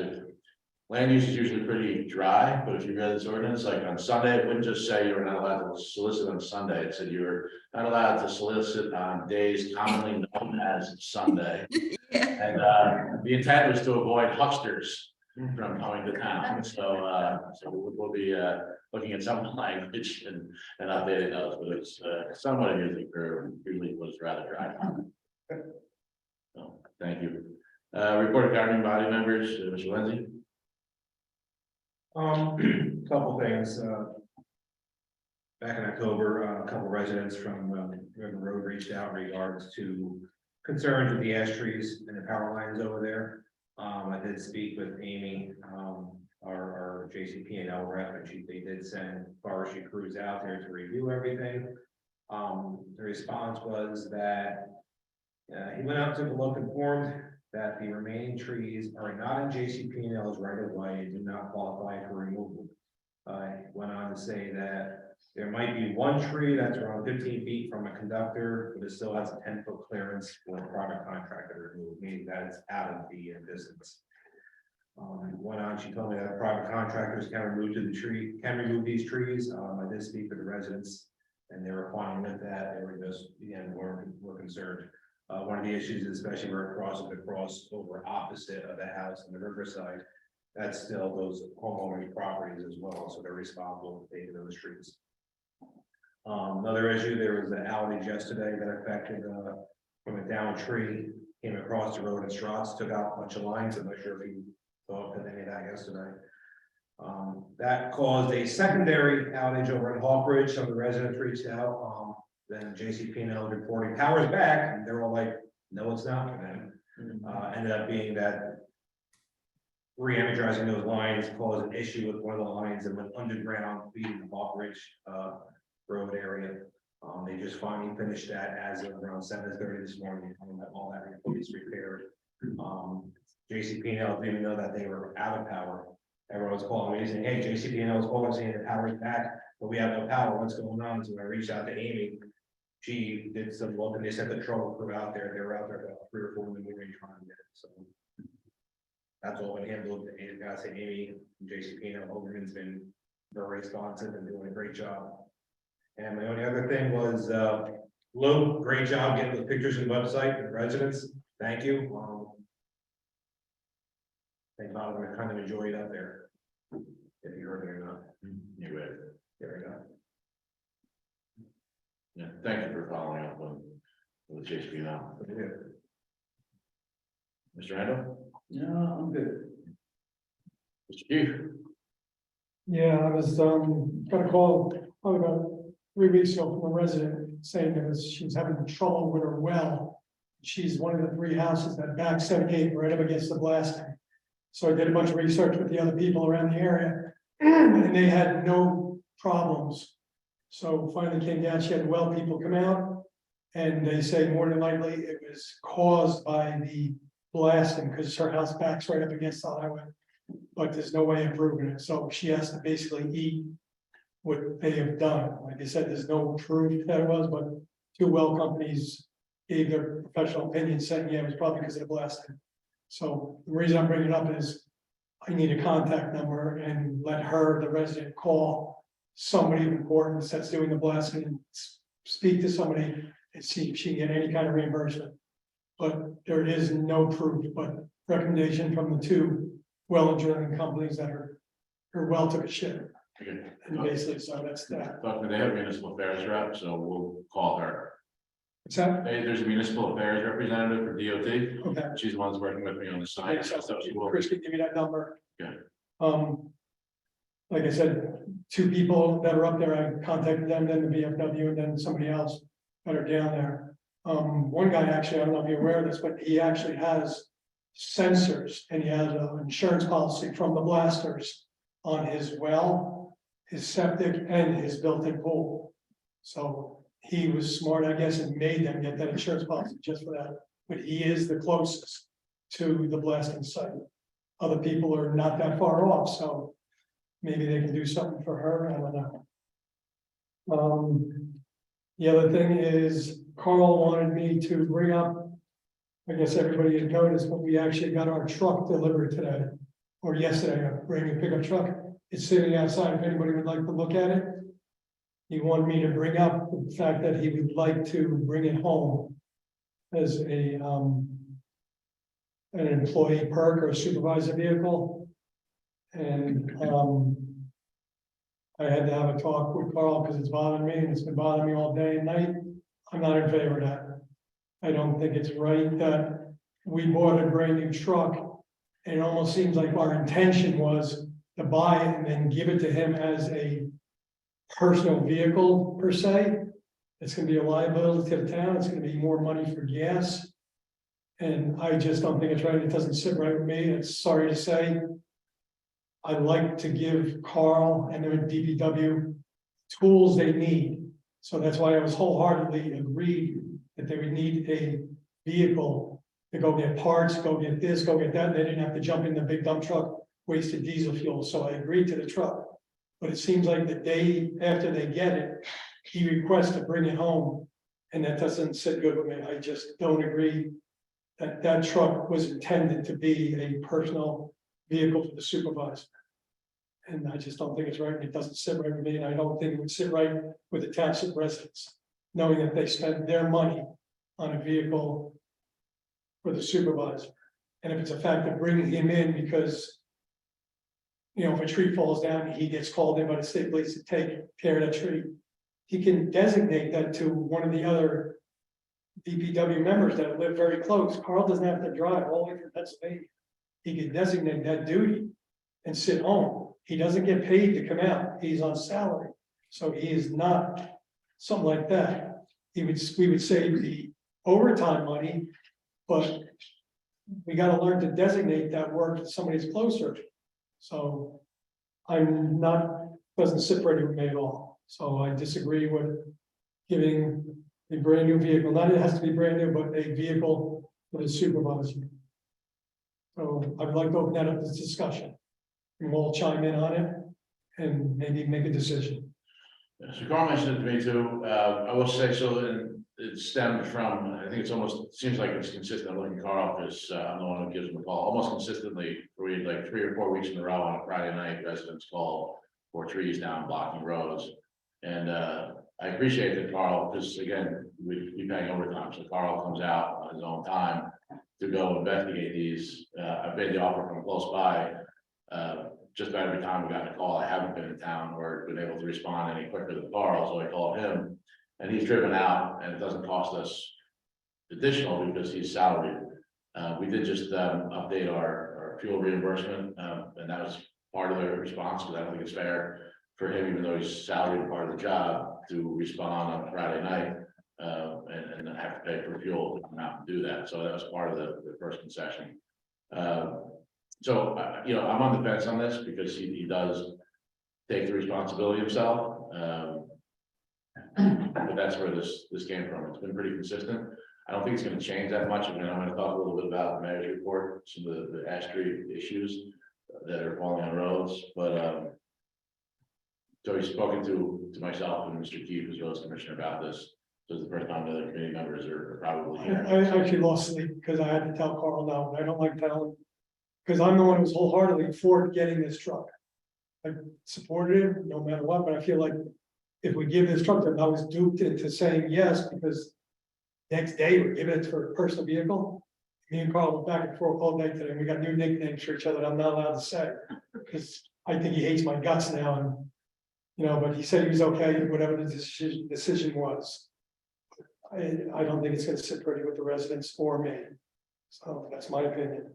land use is usually pretty dry, but if you read this ordinance, like on Sunday, it wouldn't just say you're not allowed to solicit on Sunday. It said you're not allowed to solicit on days commonly known as Sunday. And the intent was to avoid hucksters from coming to town. So we'll be looking at some language and updating those, but it's somewhat amusing for usually was rather dry. So thank you. Report of governing body members, Mr. Lindsay. Couple things. Back in October, a couple residents from River Road reached out in regards to concerns with the ash trees and the power lines over there. I did speak with Amy, our JCP&L rep, and they did send forestry crews out there to review everything. The response was that he went out, took a look, informed that the remaining trees are not in JCP&L's right of way and do not qualify for removal. Went on to say that there might be one tree that's around 15 feet from a conductor, but it still has a 10-foot clearance for a private contractor to remove, meaning that it's out of the distance. Went on, she told me that private contractors can remove these trees. I did speak with the residents and they were fine with that. They were just, again, we're concerned. One of the issues, especially where it crosses the crossover opposite of the house on the riverside, that's still those homeowners' properties as well, so they're responsible for paying those streets. Another issue, there was an outage yesterday that affected, from a downed tree, came across the road in Strauss, took out a bunch of lines. I'm not sure if you thought of any of that yesterday. That caused a secondary outage over in Hawkridge. Some of the residents reached out, then JCP&L reporting power's back, and they're all like, no, it's not for them. Ended up being that re-energizing those lines caused an issue with one of the lines and went underground feeding the Hawkridge road area. They just finally finished that as of around 7:30 this morning, and all that is repaired. JCP&L didn't even know that they were out of power. Everyone was calling me saying, hey, JCP&L is calling saying the power is back, but we have no power. What's going on? So I reached out to Amy. She did some look and they sent the trouble crew out there. They were out there about 3 or 4 in the morning trying to get it. So that's all been handled. And I say Amy, JCP&L Overman's been very responsive and doing a great job. And my only other thing was, Lou, great job getting the pictures and website and residents. Thank you. I think a lot of them kind of enjoy it out there. If you heard me or not. You read. There we go. Yeah, thank you for following up with JSP now. Mr. Randall? No, I'm good. Mr. Chief? Yeah, I was, got a call probably about 3 weeks ago from a resident saying that she was having trouble with her well. She's one of the 3 houses that back 78 right up against the blasting. So I did a bunch of research with the other people around the area, and they had no problems. So finally came down, she had well people come out, and they say more than likely it was caused by the blasting, because her house backs right up against the highway. But there's no way of proving it, so she has to basically eat what they have done. Like I said, there's no proof that it was, but 2 well companies gave their professional opinion saying, yeah, it was probably because of the blasting. So the reason I'm bringing it up is I need a contact number and let her, the resident, call somebody of importance that's doing the blasting and speak to somebody and see if she can get any kind of reimbursement. But there is no proof, but recommendation from the 2 well drilling companies that her well took a shit. Okay. And basically, so that's that. Talking, they have a municipal affairs rep, so we'll call her. What's that? There's a municipal affairs representative for DOT. Okay. She's the one that's working with me on the site. So she will. Chris can give me that number. Yeah. Like I said, 2 people that are up there, I contacted them, then the VFW, and then somebody else that are down there. One guy actually, I don't know if you're aware of this, but he actually has sensors and he has an insurance policy from the blasters on his well, his septic, and his built-in pool. So he was smart, I guess, and made them get that insurance policy just for that. But he is the closest to the blasting site. Other people are not that far off, so maybe they can do something for her. I don't know. The other thing is Carl wanted me to bring up, I guess everybody has noticed, but we actually got our truck delivered today or yesterday, a brand new pickup truck. It's sitting outside if anybody would like to look at it. He wanted me to bring up the fact that he would like to bring it home as a an employee perk or supervisor vehicle. And I had to have a talk with Carl because it's bothering me and it's been bothering me all day and night. I'm not in favor of that. I don't think it's right that we bought a brand new truck. And it almost seems like our intention was to buy it and then give it to him as a personal vehicle per se. It's gonna be a liability to the town. It's gonna be more money for gas. And I just don't think it's right. It doesn't sit right with me. It's sorry to say. I'd like to give Carl and their DPW tools they need. So that's why I was wholeheartedly agreed that they would need a vehicle to go get parts, go get this, go get that. They didn't have to jump in the big dump truck, wasted diesel fuel. So I agreed to the truck. But it seems like the day after they get it, he requests to bring it home. And that doesn't sit good with me. I just don't agree that that truck was intended to be a personal vehicle for the supervisor. And I just don't think it's right. And it doesn't sit right with me. And I don't think it would sit right with the township residents, knowing that they spent their money on a vehicle for the supervisor. And if it's a fact of bringing him in because, you know, if a tree falls down, he gets called in by the state police to take care of that tree. He can designate that to one of the other DPW members that live very close. Carl doesn't have to drive all the way from Pennsylvania. He can designate that duty and sit home. He doesn't get paid to come out. He's on salary. So he is not something like that. We would save the overtime money, but we gotta learn to designate that work to somebody who's closer. So I'm not, doesn't sit pretty with me at all. So I disagree with giving a brand new vehicle, not it has to be brand new, but a vehicle for the supervisor. So I'd like to open that up to discussion. And we'll chime in on it and maybe make a decision. Yeah, so Carl mentioned it to me too. I will say, so then it stemmed from, I think it's almost, seems like it's consistent. I'm looking at Carl because I'm the one who gives him a call almost consistently. We had like 3 or 4 weeks in a row on a Friday night, residents call for trees down blocking roads. And I appreciate that, Carl, because again, we paying overtime. So Carl comes out on his own time to go investigate these. I've made the offer from close by. Just about every time we got a call, I haven't been in town or been able to respond any quicker than Carl, so I called him. And he's driven out and it doesn't cost us additional because he's salaried. We did just update our fuel reimbursement, and that was part of the response, because I don't think it's fair for him, even though he's salaried and part of the job, to respond on a Friday night and then have to pay for fuel to come out and do that. So that was part of the first concession. So, you know, I'm on the fence on this because he does take the responsibility himself. But that's where this came from. It's been pretty consistent. I don't think it's going to change that much. I mean, I'm going to talk a little bit about the mayor's report, some of the ash tree issues that are falling on roads, but so he's spoken to myself and Mr. Keefe as roads commissioner about this. So it's the first time the other committee members are probably here. I actually lost sleep because I had to tell Carl no, I don't like telling. Because I'm the one who's wholeheartedly for getting this truck. I supported it no matter what, but I feel like if we give this truck to him, I was duped into saying yes, because next day we're giving it for a personal vehicle. Me and Carl went back and forth all day today, and we got new nicknames for each other that I'm not allowed to say. Because I think he hates my guts now, and you know, but he said he was okay, whatever the decision was. I don't think it's gonna sit pretty with the residents or me. So that's my opinion.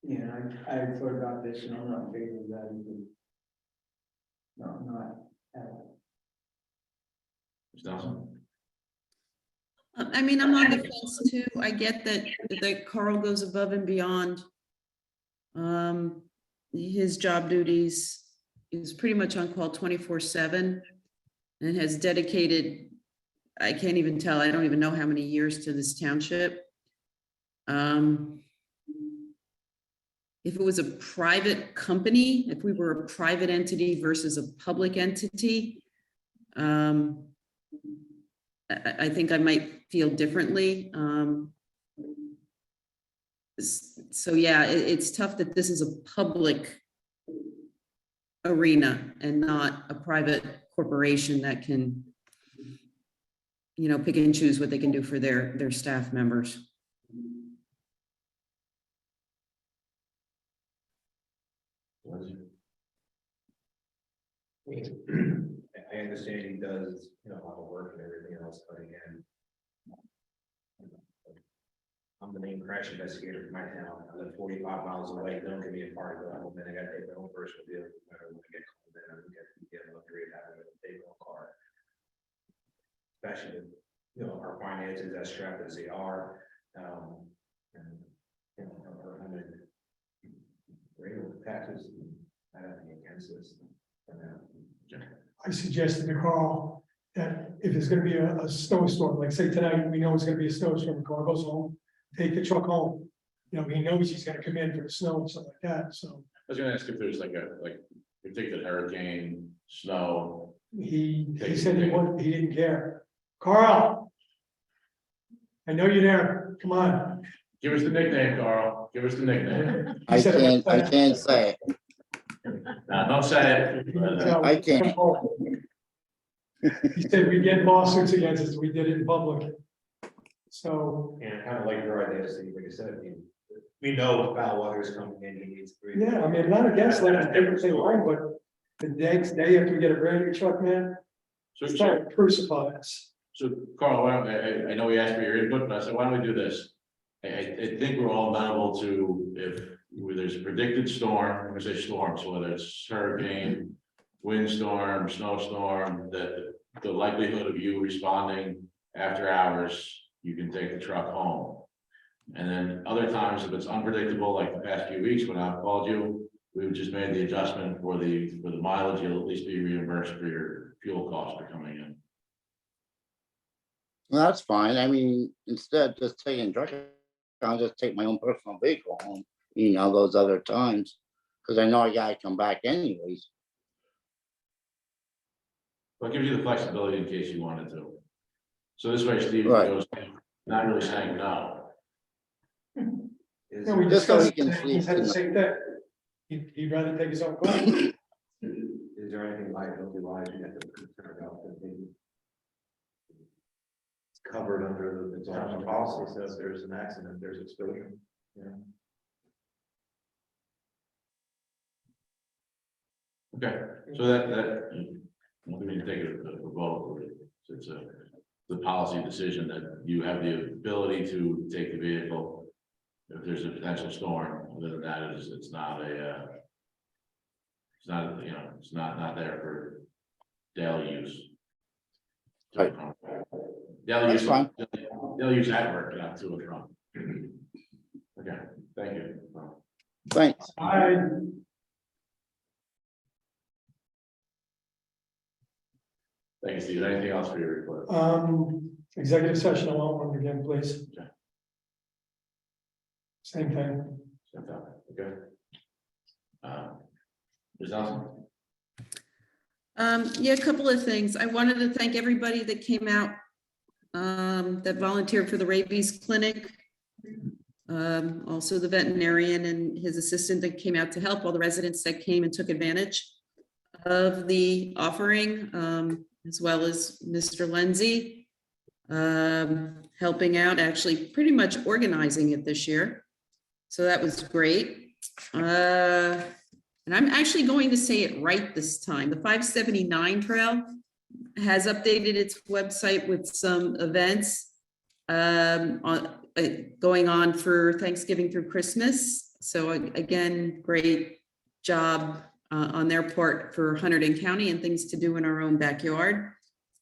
Yeah, I thought about this and I'm not in favor of that either. No, I'm not. Mr. Nelson? I mean, I'm on the fence too. I get that Carl goes above and beyond. His job duties is pretty much on call 24/7 and has dedicated, I can't even tell, I don't even know how many years to this township. If it was a private company, if we were a private entity versus a public entity, I think I might feel differently. So yeah, it's tough that this is a public arena and not a private corporation that can, you know, pick and choose what they can do for their staff members. I understand he does, you know, a lot of work and everything else, but again, I'm the main crash investigator for my town. I live 45 miles away. Don't give me a part of it. And I got to take my own personal vehicle. No matter when I get called in, I don't get a luxury of having a take-home car. Especially, you know, our finances as strapped as they are, and you know, I mean, regular taxes. I don't think against this. I suggested to Carl that if there's gonna be a snowstorm, like say tonight, we know it's gonna be a snowstorm, Carl goes home, take the truck home. You know, he knows he's gonna come in for the snow and stuff like that, so I was gonna ask if there's like particular hurricane, snow. he said he didn't care. Carl! I know you're there, come on. Give us the nickname, Carl. Give us the nickname. He said- I can't say it. No, don't say it. I can't. He said we get lawsuits against us, we did it in public. So, And kind of like your idea, Steve, like I said, we know foul weather is coming in, he needs to. breathe. yeah, I mean, I'm not against letting everything alone, but the next day after we get a brand new truck, man, So, it's so, time to crucify us. so Carl, why don't, I know we asked for your input, but I said, why don't we do this? I think we're all amenable to if there's a predicted storm, I'm gonna say storm, so whether it's hurricane, windstorm, snowstorm, that the likelihood of you responding after hours, you can take the truck home. And then other times, if it's unpredictable, like the past few weeks when I've called you, we've just made the adjustment for the mileage, you'll at least be reimbursed for your fuel costs for coming in. Well, that's fine. I mean, instead of just taking truck, I'll just take my own personal vehicle home, those other times. Cause I know I gotta come back anyways. But it gives you the flexibility in case you wanted to. So this way, Steve Right. goes, not really saying no. Is, No, we Just so he discussed, can he sleep said the tonight. same thing. He'd rather take his own car. is there anything liability wise you have to concern about that maybe? It's covered under the township policy, so if there's an accident, there's exposure. Yeah. Okay, so that, we need to take a vote. It's the policy decision that you have the ability to take the vehicle if there's a potential storm. Other than that, it's not it's not there for daily use. Right. Daily That's use, fine. daily use at work, not to and from. Okay, thank you. Thanks. Thank you, Steve. Anything else for your report? Executive session, I want one again, please. Okay. Same thing. Okay. Ms. Nelson? Yeah, a couple of things. I wanted to thank everybody that came out, that volunteered for the rabies clinic. Also the veterinarian and his assistant that came out to help, all the residents that came and took advantage of the offering, as well as Mr. Lindsay, helping out, actually pretty much organizing it this year. So that was great. And I'm actually going to say it right this time. The 579 Trail has updated its website with some events going on for Thanksgiving through Christmas. So again, great job on their part for Hunterdon County and things to do in our own backyard.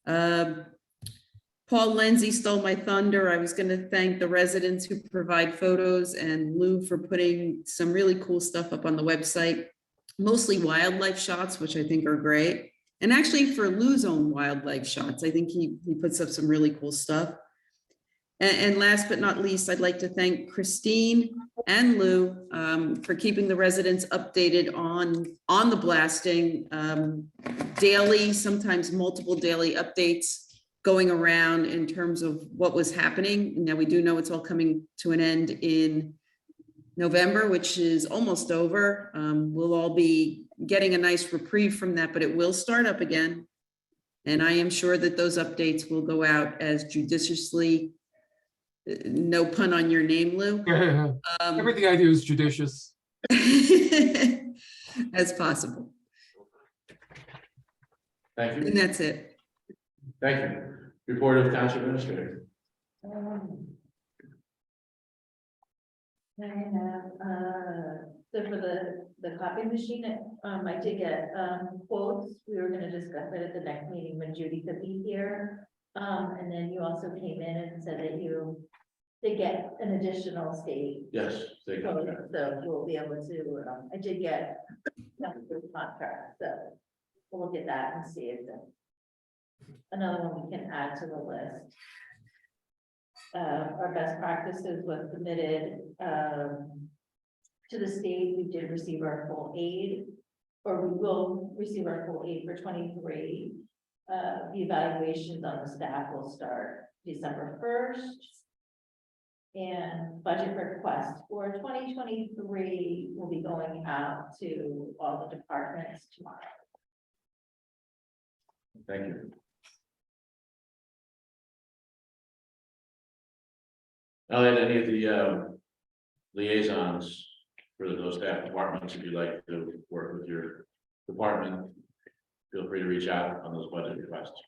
Paul Lindsay stole my thunder. I was going to thank the residents who provide photos and Lou for putting some really cool stuff up on the website, mostly wildlife shots, which I think are great. And actually for Lou's own wildlife shots, I think he puts up some really cool stuff. And last but not least, I'd like to thank Christine and Lou for keeping the residents updated on the blasting, daily, sometimes multiple daily updates going around in terms of what was happening. Now we do know it's all coming to an end in November, which is almost over. We'll all be getting a nice reprieve from that, but it will start up again. And I am sure that those updates will go out as judiciously, no pun on your name, Lou. Everything I do is judicious. As possible. Thank you. And that's it. Thank you. Report of Township Administrator. I have, so for the copy machine, I did get, quotes. We were gonna discuss it at the next meeting when Judy could be here. And then you also came in and said that you did get an additional state. Yes. Take quote, it. So we'll be able to, I did get the contract, so we'll look at that and see if another one we can add to the list. Our best practices was submitted to the state. We did receive our full aid, or we will receive our full aid for 23. The evaluations on the staff will start December 1st. And budget request for 2023 will be going out to all the departments tomorrow. Thank you. I'll add any of the liaisons for those staff departments, if you'd like to work with your department, feel free to reach out on those budget requests.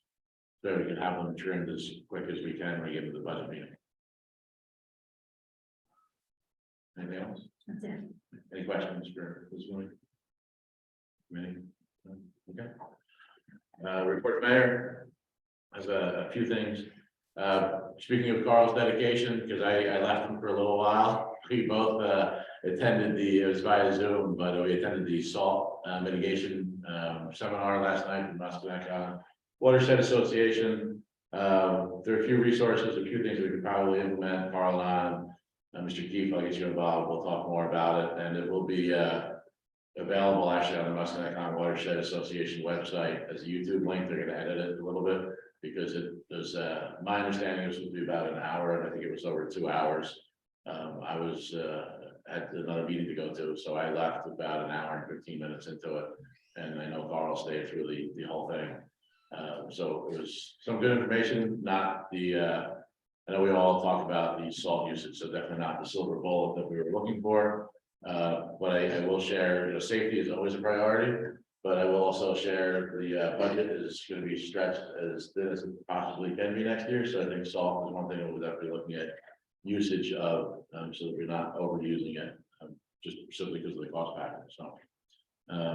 So we can have them trimmed as quick as we can when we get to the budget meeting. Anything else? That's it. Any questions for this morning? Committee? Okay. Report mayor has a few things. Speaking of Carl's dedication, because I left him for a little while, we both attended it was via Zoom, but we attended the salt mitigation seminar last night in Muscatine Watershed Association. There are a few resources, a few things we could probably implement. Carl and Mr. Keefe, I'll get you involved. We'll talk more about it, and it will be available actually on the Muscatine Watershed Association website as a YouTube link. They're going to edit it a little bit because it was my understanding this would be about an hour, and I think it was over 2 hours. I was had another meeting to go to, so I left about an hour and 15 minutes into it, and I know Carl stayed through the whole thing. So it was some good information, not the I know we all talk about the salt usage, so definitely not the silver bullet that we were looking for. But I will share, safety is always a priority, but I will also share the budget is going to be stretched as thin as it possibly can be next year. So I think salt is one thing that we're definitely looking at usage of, so that we're not overusing it, just simply because of the cost factor. So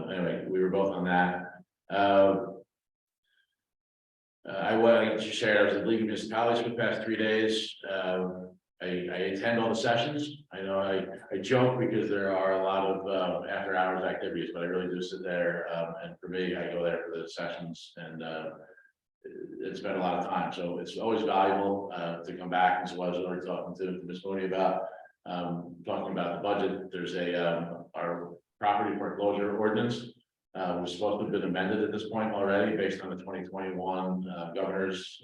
anyway, we were both on that. I wanted to share, I was at League of Municipalities for the past 3 days. I attend all the sessions. I know I joke because there are a lot of after hours activities, but I really do sit there. And for me, I go there for the sessions, and it's been a lot of time. So it's always valuable to come back. And so I was already talking to Ms. Mooney about talking about the budget. There's our property foreclosure ordinance. Was supposed to have been amended at this point already based on the 2021 governor's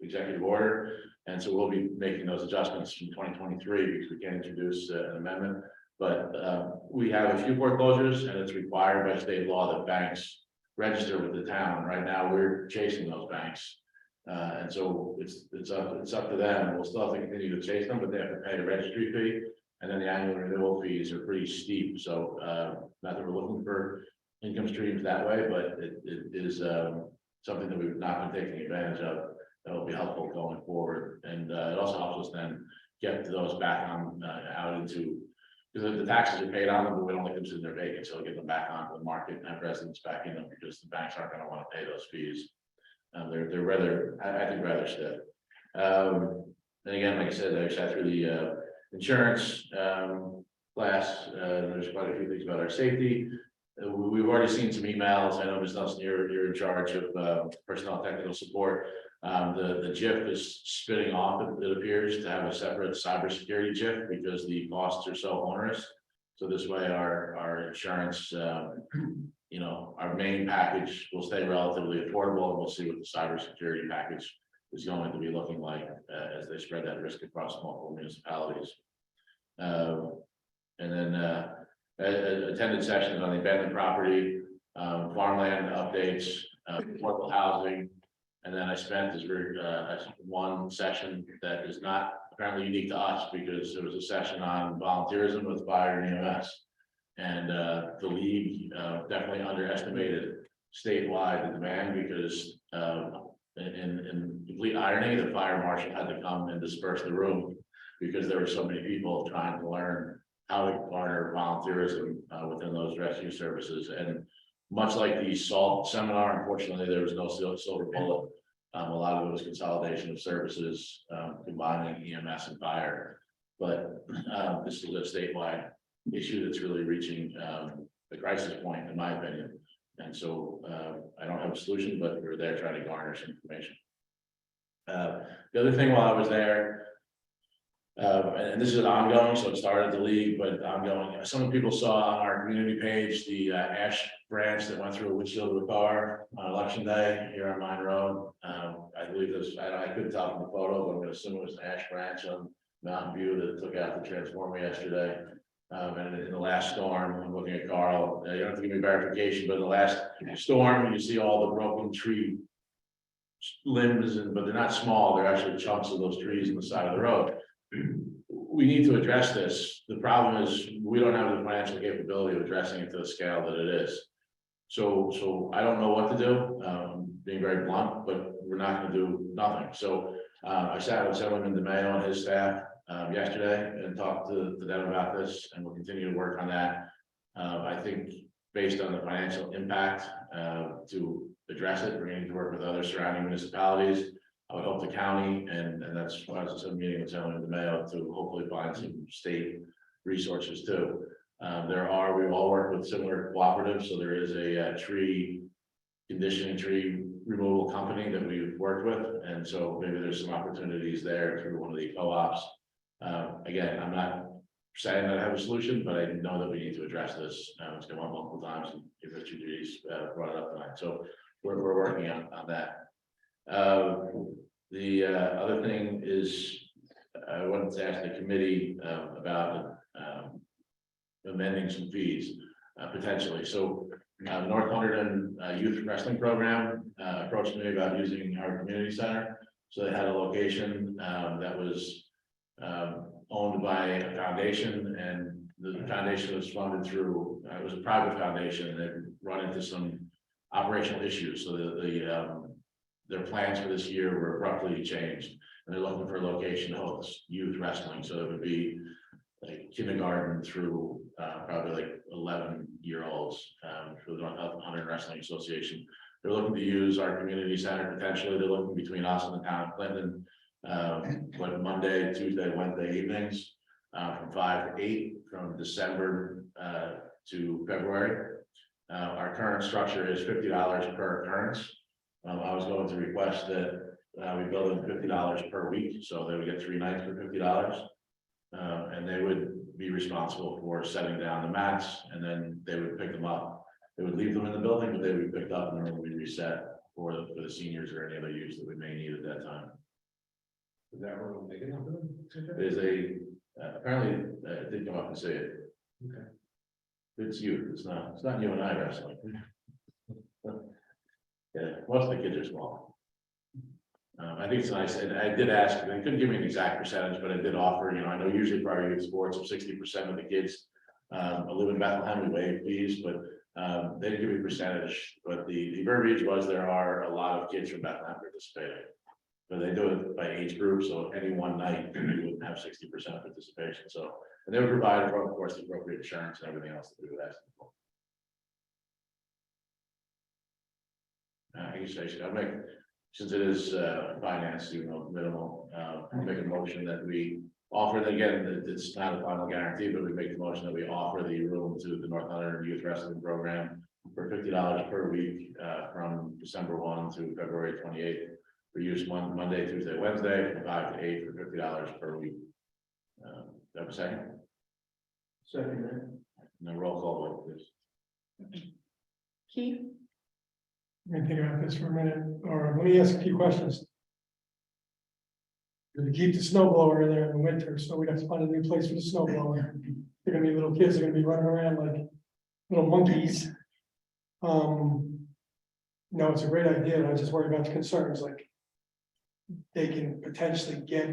executive order. And so we'll be making those adjustments from 2023 because we can't introduce an amendment. But we have a few foreclosures, and it's required by state law that banks register with the town. Right now, we're chasing those banks. And so it's up to them. We'll still have to continue to chase them, but they have to pay a registry fee. And then the annual renewal fees are pretty steep. So not that we're looking for income streams that way, but it is something that we've not been taking advantage of. That will be helpful going forward, and it also helps us then get those back on out into, because the taxes are paid on them, but we don't like them sitting there vacant, so we'll get them back onto the market and have residents back in them, because the banks aren't going to want to pay those fees. They're rather, I think, rather stiff. And again, like I said, I sat through the insurance class. There's quite a few things about our safety. We've already seen some emails. I know Ms. Nelson, you're in charge of personnel technical support. The JIF is spitting off, it appears, to have a separate cybersecurity JIF because the costs are so onerous. So this way our insurance, our main package will stay relatively affordable, and we'll see what the cybersecurity package is going to be looking like as they spread that risk across multiple municipalities. And then attended sessions on the abandoned property, farmland updates, affordable housing. And then I spent one session that is not apparently unique to us, because there was a session on volunteerism with fire and EMS. And the league definitely underestimated statewide the demand, because in complete irony, the fire marshal had to come and disperse the room because there were so many people trying to learn how to garner volunteerism within those rescue services. And much like the SALT seminar, unfortunately, there was no silver bullet. A lot of it was consolidation of services, combining EMS and fire. But this is a statewide issue that's really reaching the crisis point, in my opinion. And so I don't have a solution, but we're there trying to garner some information. The other thing while I was there, and this is ongoing, so it started at the league, but ongoing. Some people saw on our community page the ash branch that went through a windshield of a car on election day here on Mine Road. I believe this, I couldn't tell from the photo, but I'm going to assume it was an ash branch on Mountain View that took out the transformer yesterday. And in the last storm, I'm looking at Carl, you don't have to give me verification, but in the last storm, you see all the broken tree limbs, but they're not small, they're actually chunks of those trees on the side of the road. we need to address this. The problem is, we don't have the financial capability of addressing it to the scale that it is. So I don't know what to do, being very blunt, but we're not gonna do nothing. So, I sat with Senator DeMayo and his staff, yesterday and talked to them about this, and we'll continue to work on that. I think based on the financial impact, to address it, we're going to work with other surrounding municipalities. I would hope the county, and that's why I was at a meeting with Senator DeMayo to hopefully find some state resources too. We all work with similar cooperatives, so there is a tree conditioning, tree removal company that we've worked with, and so maybe there's some opportunities there through one of the co-ops. Again, I'm not saying that I have a solution, but I know that we need to address this. It's come up multiple times, and Richard Duty's brought it up tonight, so we're working on that. The other thing is, I wanted to ask the committee about amending some fees potentially. So North Hunterdon Youth Wrestling Program approached me about using our community center. So they had a location that was owned by a foundation, and the foundation was funded through, it was a private foundation that run into some operational issues. So their plans for this year were abruptly changed, and they're looking for a location to host youth wrestling. So it would be like kindergarten through probably like 11-year-olds for the North Hunterdon Wrestling Association. They're looking to use our community center potentially. They're looking between us and the town of Clinton. But Monday, Tuesday, Wednesday evenings from 5 to 8 from December to February. Our current structure is $50 per occurrence. I was going to request that we bill them $50 per week, so they would get 3 nights for $50. And they would be responsible for setting down the mats, and then they would pick them up. They would leave them in the building, but they would be picked up and then we reset for the seniors or any other use that we may need at that time. Is that room big enough for them? There's apparently, it did come up and say it. Okay. It's you, it's not you and I wrestling. Yeah, most of the kids are small. I think it's nice, and I did ask, they couldn't give me an exact percentage, but I did offer, I know usually for our youth sports, 60% of the kids live in Bethlehem, we waive fees, but they didn't give me a percentage, but the verbiage was there are a lot of kids from Bethlehem participating. But they do it by age group, so any one night, we wouldn't have 60% participation, so, and they would provide, of course, the appropriate insurance and everything else that we would ask them for. I guess I should, I'll make, since it is finance, minimal, I'll make a motion that we offer, again, it's not a final guarantee, but we make the motion that we offer the room to the North Hunterdon Youth Wrestling Program for $50 per week from December 1 to February 28th. For use Monday, Tuesday, Wednesday, from 5 to 8 for $50 per week. Have a second? Second, And then roll call vote, please. Keith, Let me think about this for a minute, or let me ask a few questions. We keep the snow blower in there in the winter, so we'd have to find a new place for the snow blower. They're gonna be little kids, they're gonna be running around like little monkeys. No, it's a great idea, I just worry about the concerns, like they can potentially get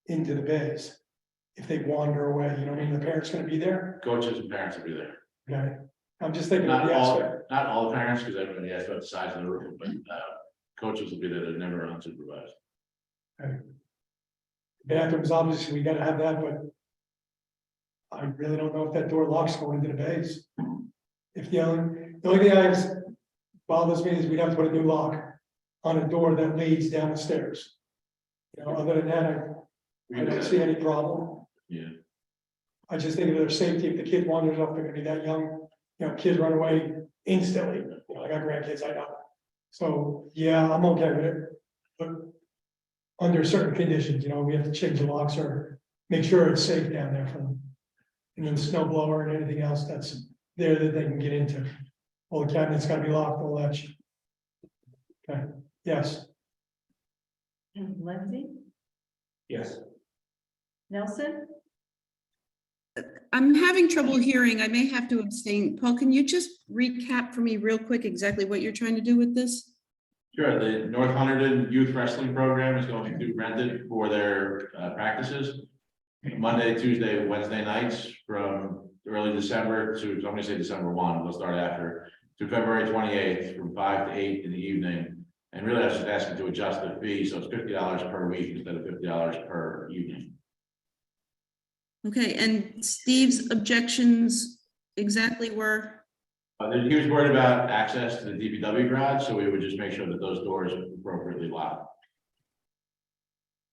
into the bays if they wander away, you know what I mean? The parents gonna be there, Coaches and parents will be there. okay? I'm just thinking of Not the all, aspect. not all the parents, because everybody asked about the size of the room, but coaches will be there, they're never unsupervised. Bathrooms, obviously, we gotta have that, but I really don't know if that door locks going into the bays. If the only thing I bothers me is we'd have to put a new lock on a door that leads down the stairs. You know, other than that, I don't see any problem. Yeah. I just think of their safety, if the kid wanders up, they're gonna be that young, kids run away instantly, I got grandkids, I know. So, yeah, I'm okay with it, but under certain conditions, we have to change the locks or make sure it's safe down there for them. And then the snow blower and anything else that's there that they can get into. All the cabinets gotta be locked, all that shit. Okay, yes, And Lindsay, Yes. Nelson, I'm having trouble hearing. I may have to abstain. Paul, can you just recap for me real quick exactly what you're trying to do with this? Sure, the North Hunterdon Youth Wrestling Program is going to rent it for their practices. Monday, Tuesday, Wednesday nights from early December to, I'm gonna say December 1, we'll start after, to February 28th from 5 to 8 in the evening. And really, I was just asking to adjust the fee, so it's $50 per week instead of $50 per evening. Okay, and Steve's objections exactly were? He was worried about access to the DPW garage, so we would just make sure that those doors are appropriately locked.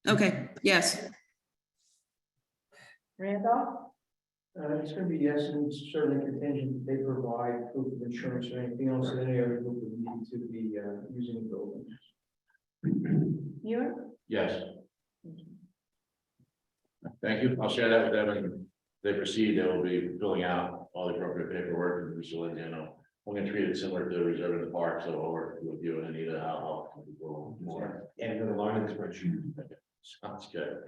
Okay, yes. Randolph? It's gonna be yes, and it's certainly contingent, they provide proof of insurance or anything else that any other group would need to be, using the building. Muir? Yes. Thank you. I'll share that with them and they proceed. They will be filling out all the appropriate paperwork and so, you know, we're gonna treat it similar to reserving the park, so I'll work with you and Anita, how help more. And the line in the spreadsheet. Sounds good.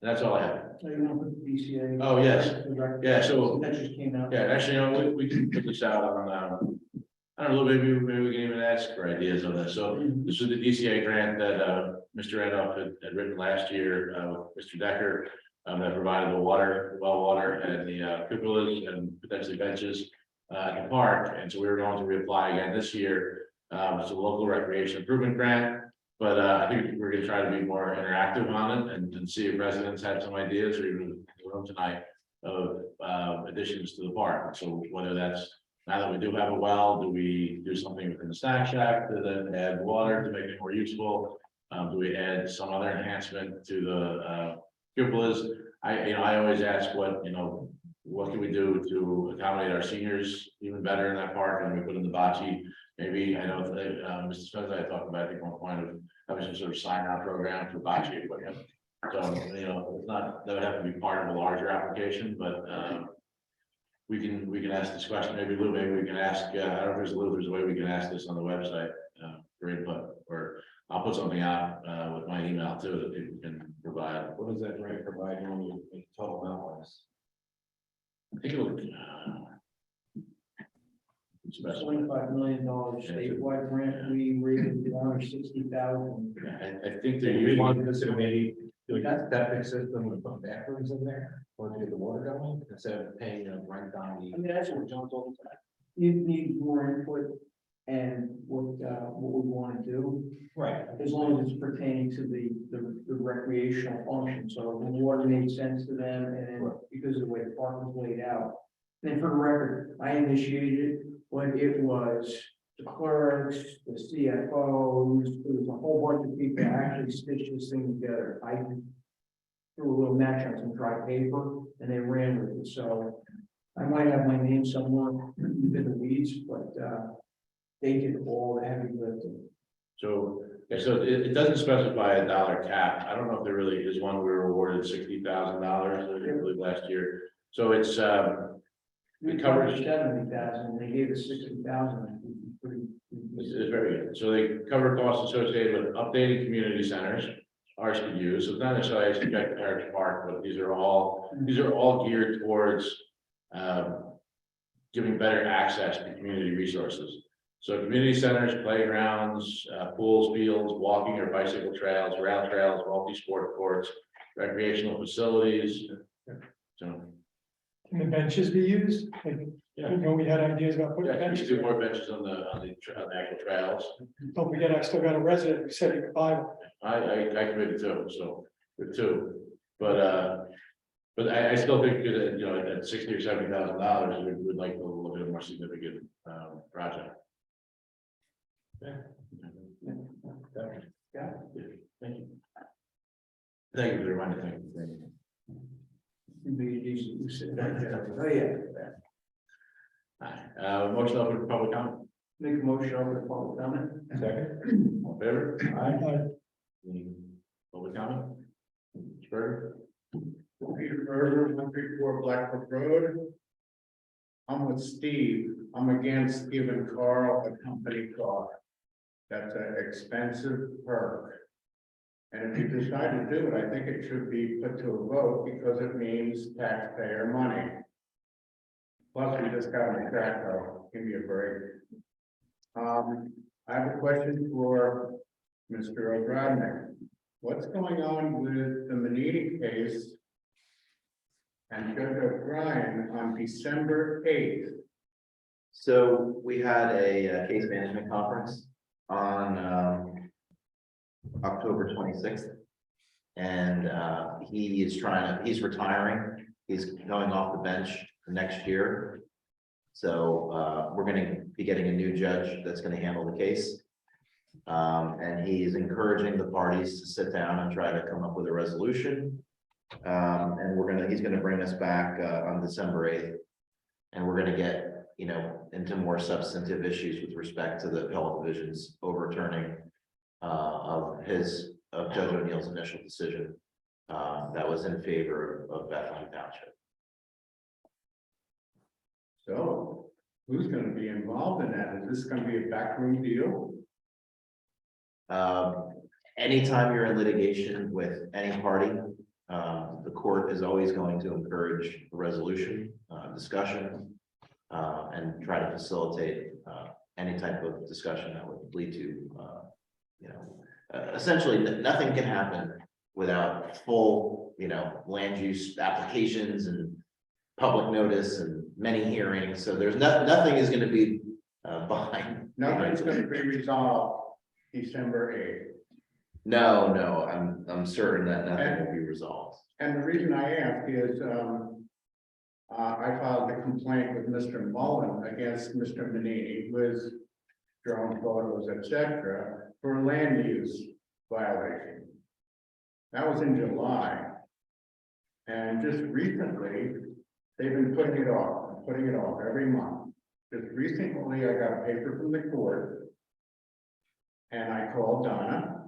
That's all I have. So you want to put the DCA? Oh, yes. Yeah, so- That just came out. Yeah, actually, you know, we can put this out on, I don't know, maybe we can even ask for ideas on this. So this is the DCA grant that, Mr. Randolph had written last year, with Mr. Decker. That provided the water, well water and the cupolas and potentially benches, at the park. And so we were going to reapply again this year. It's a local recreation improvement grant. But I think we're gonna try to be more interactive on it and see if residents have some ideas or even in the room tonight of additions to the park. So whether that's, now that we do have a well, do we do something within the snack shack to then add water to make it more useful? Do we add some other enhancement to the cupolas? I always ask what can we do to accommodate our seniors even better in that park, and we put in the bocce. Maybe, I know, Mr. Spence, I talked about, I think, one point of having some sort of sign-out program for bocce equipment. So, it's not, that would have to be part of a larger application, but, we can ask this question, maybe Lou, maybe we can ask, I don't know if there's a way we can ask this on the website, for input, or I'll put something out, with my email too, that people can provide. What does that grant provide normally in total amount wise? I think it would. $25 million statewide grant, we rated $160,000. I think they're You usually. want to consider maybe doing that septic system with putting bathrooms in there, or to get the water going, instead of paying rent on the. I mean, that's what John told us. You need more input and what we want to do, Right. as long as it's pertaining to the recreational function. So the water made sense to them, and then because of the way the park was laid out. Then for the record, I initiated it when it was the clerks, the CFO, it was a whole bunch of people that actually stitched this thing together. I threw a little match on some dry paper and they ran with it. So I might have my name somewhere in the weeds, but they did all the heavy lifting. So, yeah, so it doesn't specify a dollar cap. I don't know if there really is one. We were awarded $60,000, I believe, last year. So it's, We covered 70,000, they gave us 60,000. it's very good. So they cover costs associated with updating community centers, ours could use. So it's not necessarily a subject to Heritage Park, but these are all geared towards giving better access to community resources. So community centers, playgrounds, pools, fields, walking or bicycle trails, rail trails, multi-sport courts, recreational facilities. So, Can the benches be used? Like, we had ideas about putting yeah, we should benches. do more benches on the actual trails. Don't forget, I still got a resident who said he could buy one. I committed to, so with two, but I still think that, at $60,000 or $70,000, we would like to look at a more significant project. Yeah. Thank you. Thank you for the reminder. Thank you. Oh, yeah. Motion open for public comment. Make a motion over the public comment. Second. All in favor? I- Any public comment? Mr. Berger? Peter Berger, 134 Blackbrook Road. I'm with Steve. I'm against giving Carl a company car. That's an expensive perk. And if you decide to do it, I think it should be put to a vote because it means taxpayer money. Plus, we just got a track, give me a break. I have a question for Mr. O'Brien. What's going on with the Manini case? And Judge O'Brien on December 8th. So we had a case management conference on October 26th. And he's retiring. He's going off the bench next year. So we're going to be getting a new judge that's going to handle the case. And he's encouraging the parties to sit down and try to come up with a resolution. And he's gonna bring us back on December 8th. And we're gonna get, into more substantive issues with respect to the appellate division's overturning of Judge O'Neill's initial decision that was in favor of Bethlehem Township. So who's going to be involved in that? Is this going to be a backroom deal? Anytime you're in litigation with any party, the court is always going to encourage a resolution, discussion, and try to facilitate any type of discussion that would lead to, essentially nothing can happen without full, land use applications and public notice and many hearings. So there's nothing is going to be behind. Nothing's going to be resolved December 8th. No, I'm certain that nothing will be resolved. And the reason I ask is, I filed a complaint with Mr. Mullen against Mr. Manini with drone photos, etc., for land use violation. That was in July. And just recently, they've been putting it off every month. Just recently, I got a paper from the court. And I called Donna.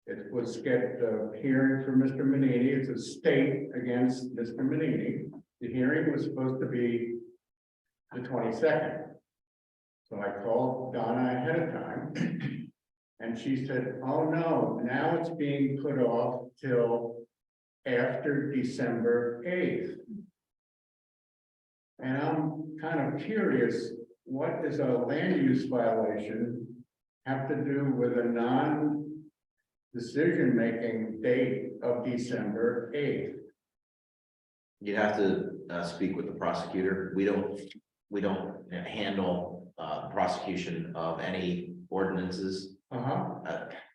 It was scheduled a hearing for Mr. Manini. It's a state against Mr. Manini. The hearing was supposed to be the 22nd. So I called Donna ahead of time. And she said, oh no, now it's being put off till after December 8th. And I'm kind of curious, what does a land use violation have to do with a non-decision-making date of December 8th? You'd have to speak with the prosecutor. We don't handle prosecution of any ordinances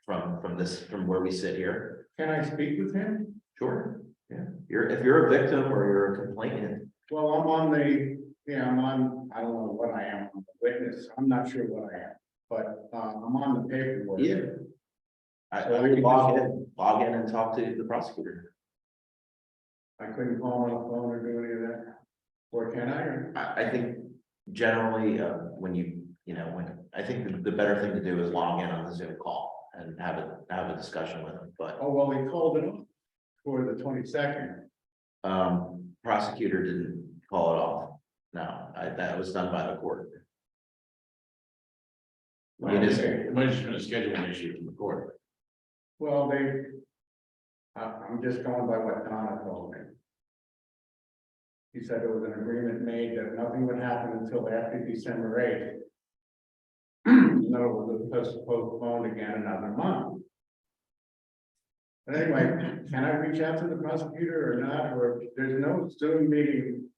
from where we sit here. Can I speak with him? Sure. Yeah. If you're a victim or you're a complainant. Well, I'm on, I don't know what I am, I'm a witness. I'm not sure what I am, but I'm on the paperwork. Yeah. I would log in and talk to the prosecutor. I couldn't call him on the phone or do any of that. Or can I? I think generally, I think the better thing to do is log in on the Zoom call and have a discussion with him, but. Oh, well, he called it off for the 22nd. Prosecutor didn't call it off. No, that was done by the court. It might have just been a scheduling issue from the court. Well, I'm just going by what Donna told me. He said there was an agreement made that nothing would happen until after December 8th. No, it was postponed again another month. But anyway, can I reach out to the prosecutor or not, or there's no Zoom meeting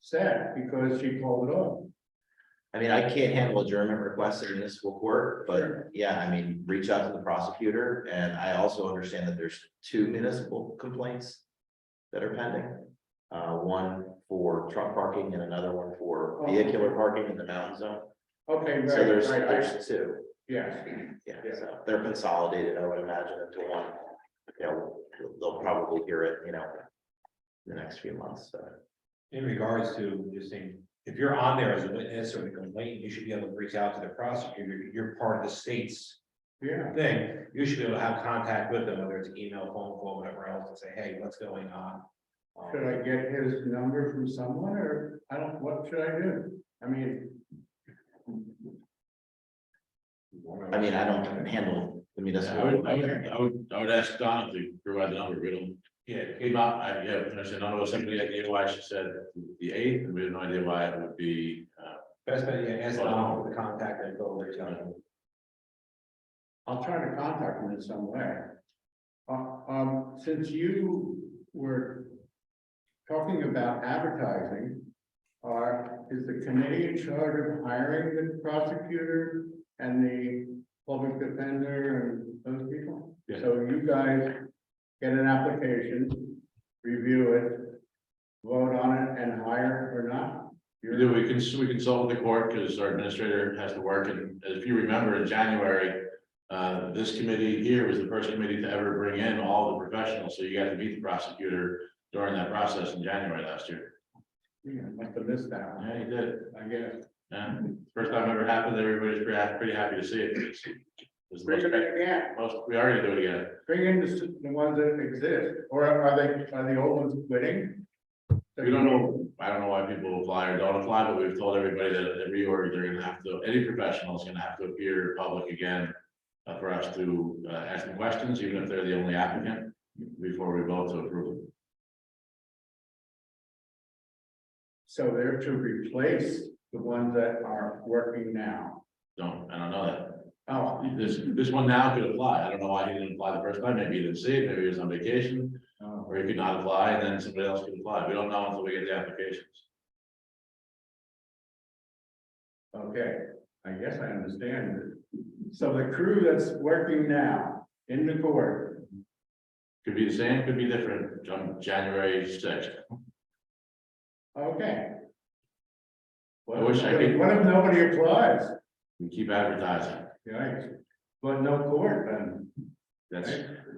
set because she called it off? I mean, I can't handle adjournment requests in municipal court, but Sure. yeah, I mean, reach out to the prosecutor. And I also understand that there's 2 municipal complaints that are pending. One for truck parking and another one for vehicular parking in the mountain zone. Okay, right, So there's right. 2. Yes, Yeah, Yeah. so they're consolidated, I would imagine, into one. They'll probably hear it, in the next few months, so. In regards to just saying, if you're on there as a witness or the complainant, you should be able to reach out to the prosecutor. You're part of the state's yeah. thing. You should be able to have contact with them, whether it's email, phone call, whatever else, to say, hey, what's going on? Should I get his number from someone, or what should I do? I mean, I don't handle the I municipal. would ask Donna to provide the number. We don't. Yeah, Came out, I said, none of us have any idea why she said the 8th, and we have no idea why it would be Best bet, yeah, ask Don for the contact info over to him. I'll try to contact them in some way. Since you were talking about advertising, is the committee in charge of hiring the prosecutor and the public defender and those people? Yeah. So you guys get an application, review it, vote on it and hire or not? We consult with the court because our administrator has to work, and if you remember in January. This committee here was the first committee to ever bring in all the professionals, so you got to meet the prosecutor during that process in January last year. Yeah, I must have missed that one, Yeah, you did. I guess. Yeah, first time ever happened, everybody's pretty happy to see it. It's Bring it again, we already do it again. bring in the ones that exist, or are the old ones quitting? We don't know, I don't know why people apply or don't apply, but we've told everybody that every org, they're gonna have to, any professional is gonna have to appear in public again. For us to ask them questions, even if they're the only applicant, before we vote to approve them. So they're to replace the ones that are working now. I don't know that. Oh, This one now could apply. I don't know why he didn't apply the first time. Maybe he didn't see it, maybe he was on vacation, oh, or he could not apply, and then somebody else could apply. We don't know until we get the applications. okay, I guess I understand it. So the crew that's working now in the court, Could be the same, could be different, on January 6th. okay. I wish I could- What if nobody applies? We keep advertising. Yikes, but no court then. That's,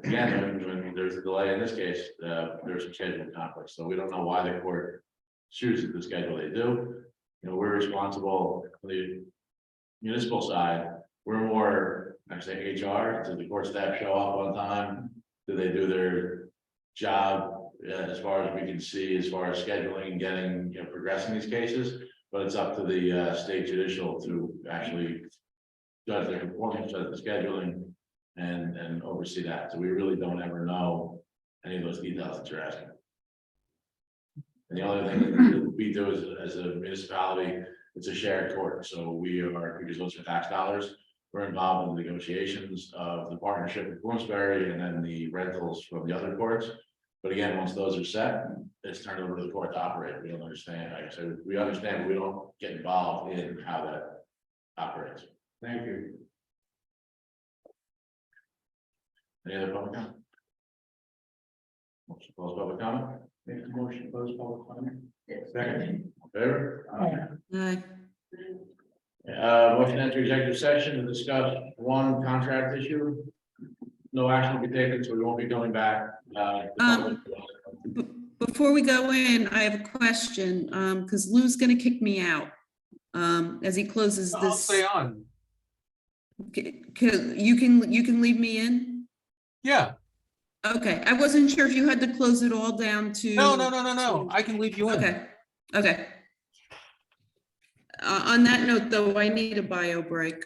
again, when there's a delay in this case, there's some scheduling conflicts, so we don't know why the court chooses the schedule they do. You know, we're responsible for the municipal side, we're more, I say HR, does the court staff show up on time? Do they do their job, as far as we can see, as far as scheduling and getting, progressing these cases? But it's up to the state judicial to actually judge their performance, judge the scheduling, and oversee that. So we really don't ever know any of those details that you're asking. And the only thing that we do as a municipality, it's a shared court, so we are, because those are tax dollars, we're involved in the negotiations of the partnership with Bloomsbury and then the rentals from the other courts. But again, once those are set, it's turned over to the court to operate. We don't understand, like I said, we understand, but we don't get involved in how that operates. Thank you. Any other public comment? Motion to close public comment? Make a motion to close public comment. Second. Favor? Aye. Motion to enter executive session to discuss one contract issue. No action will be taken, so we won't be going back. Before we go in, I have a question, because Lou's gonna kick me out, as he closes I'll this. stay on. You can leave me in? Yeah, Okay, I wasn't sure if you had to close it all down to. no, I can leave you in. Okay. On that note, though, I need a bio break.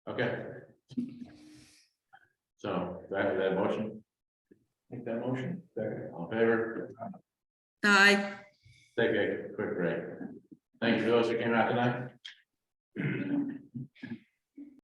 Okay. So, that motion, Make that motion. all in favor? Aye. Take a quick break. Thank you for those who came out tonight.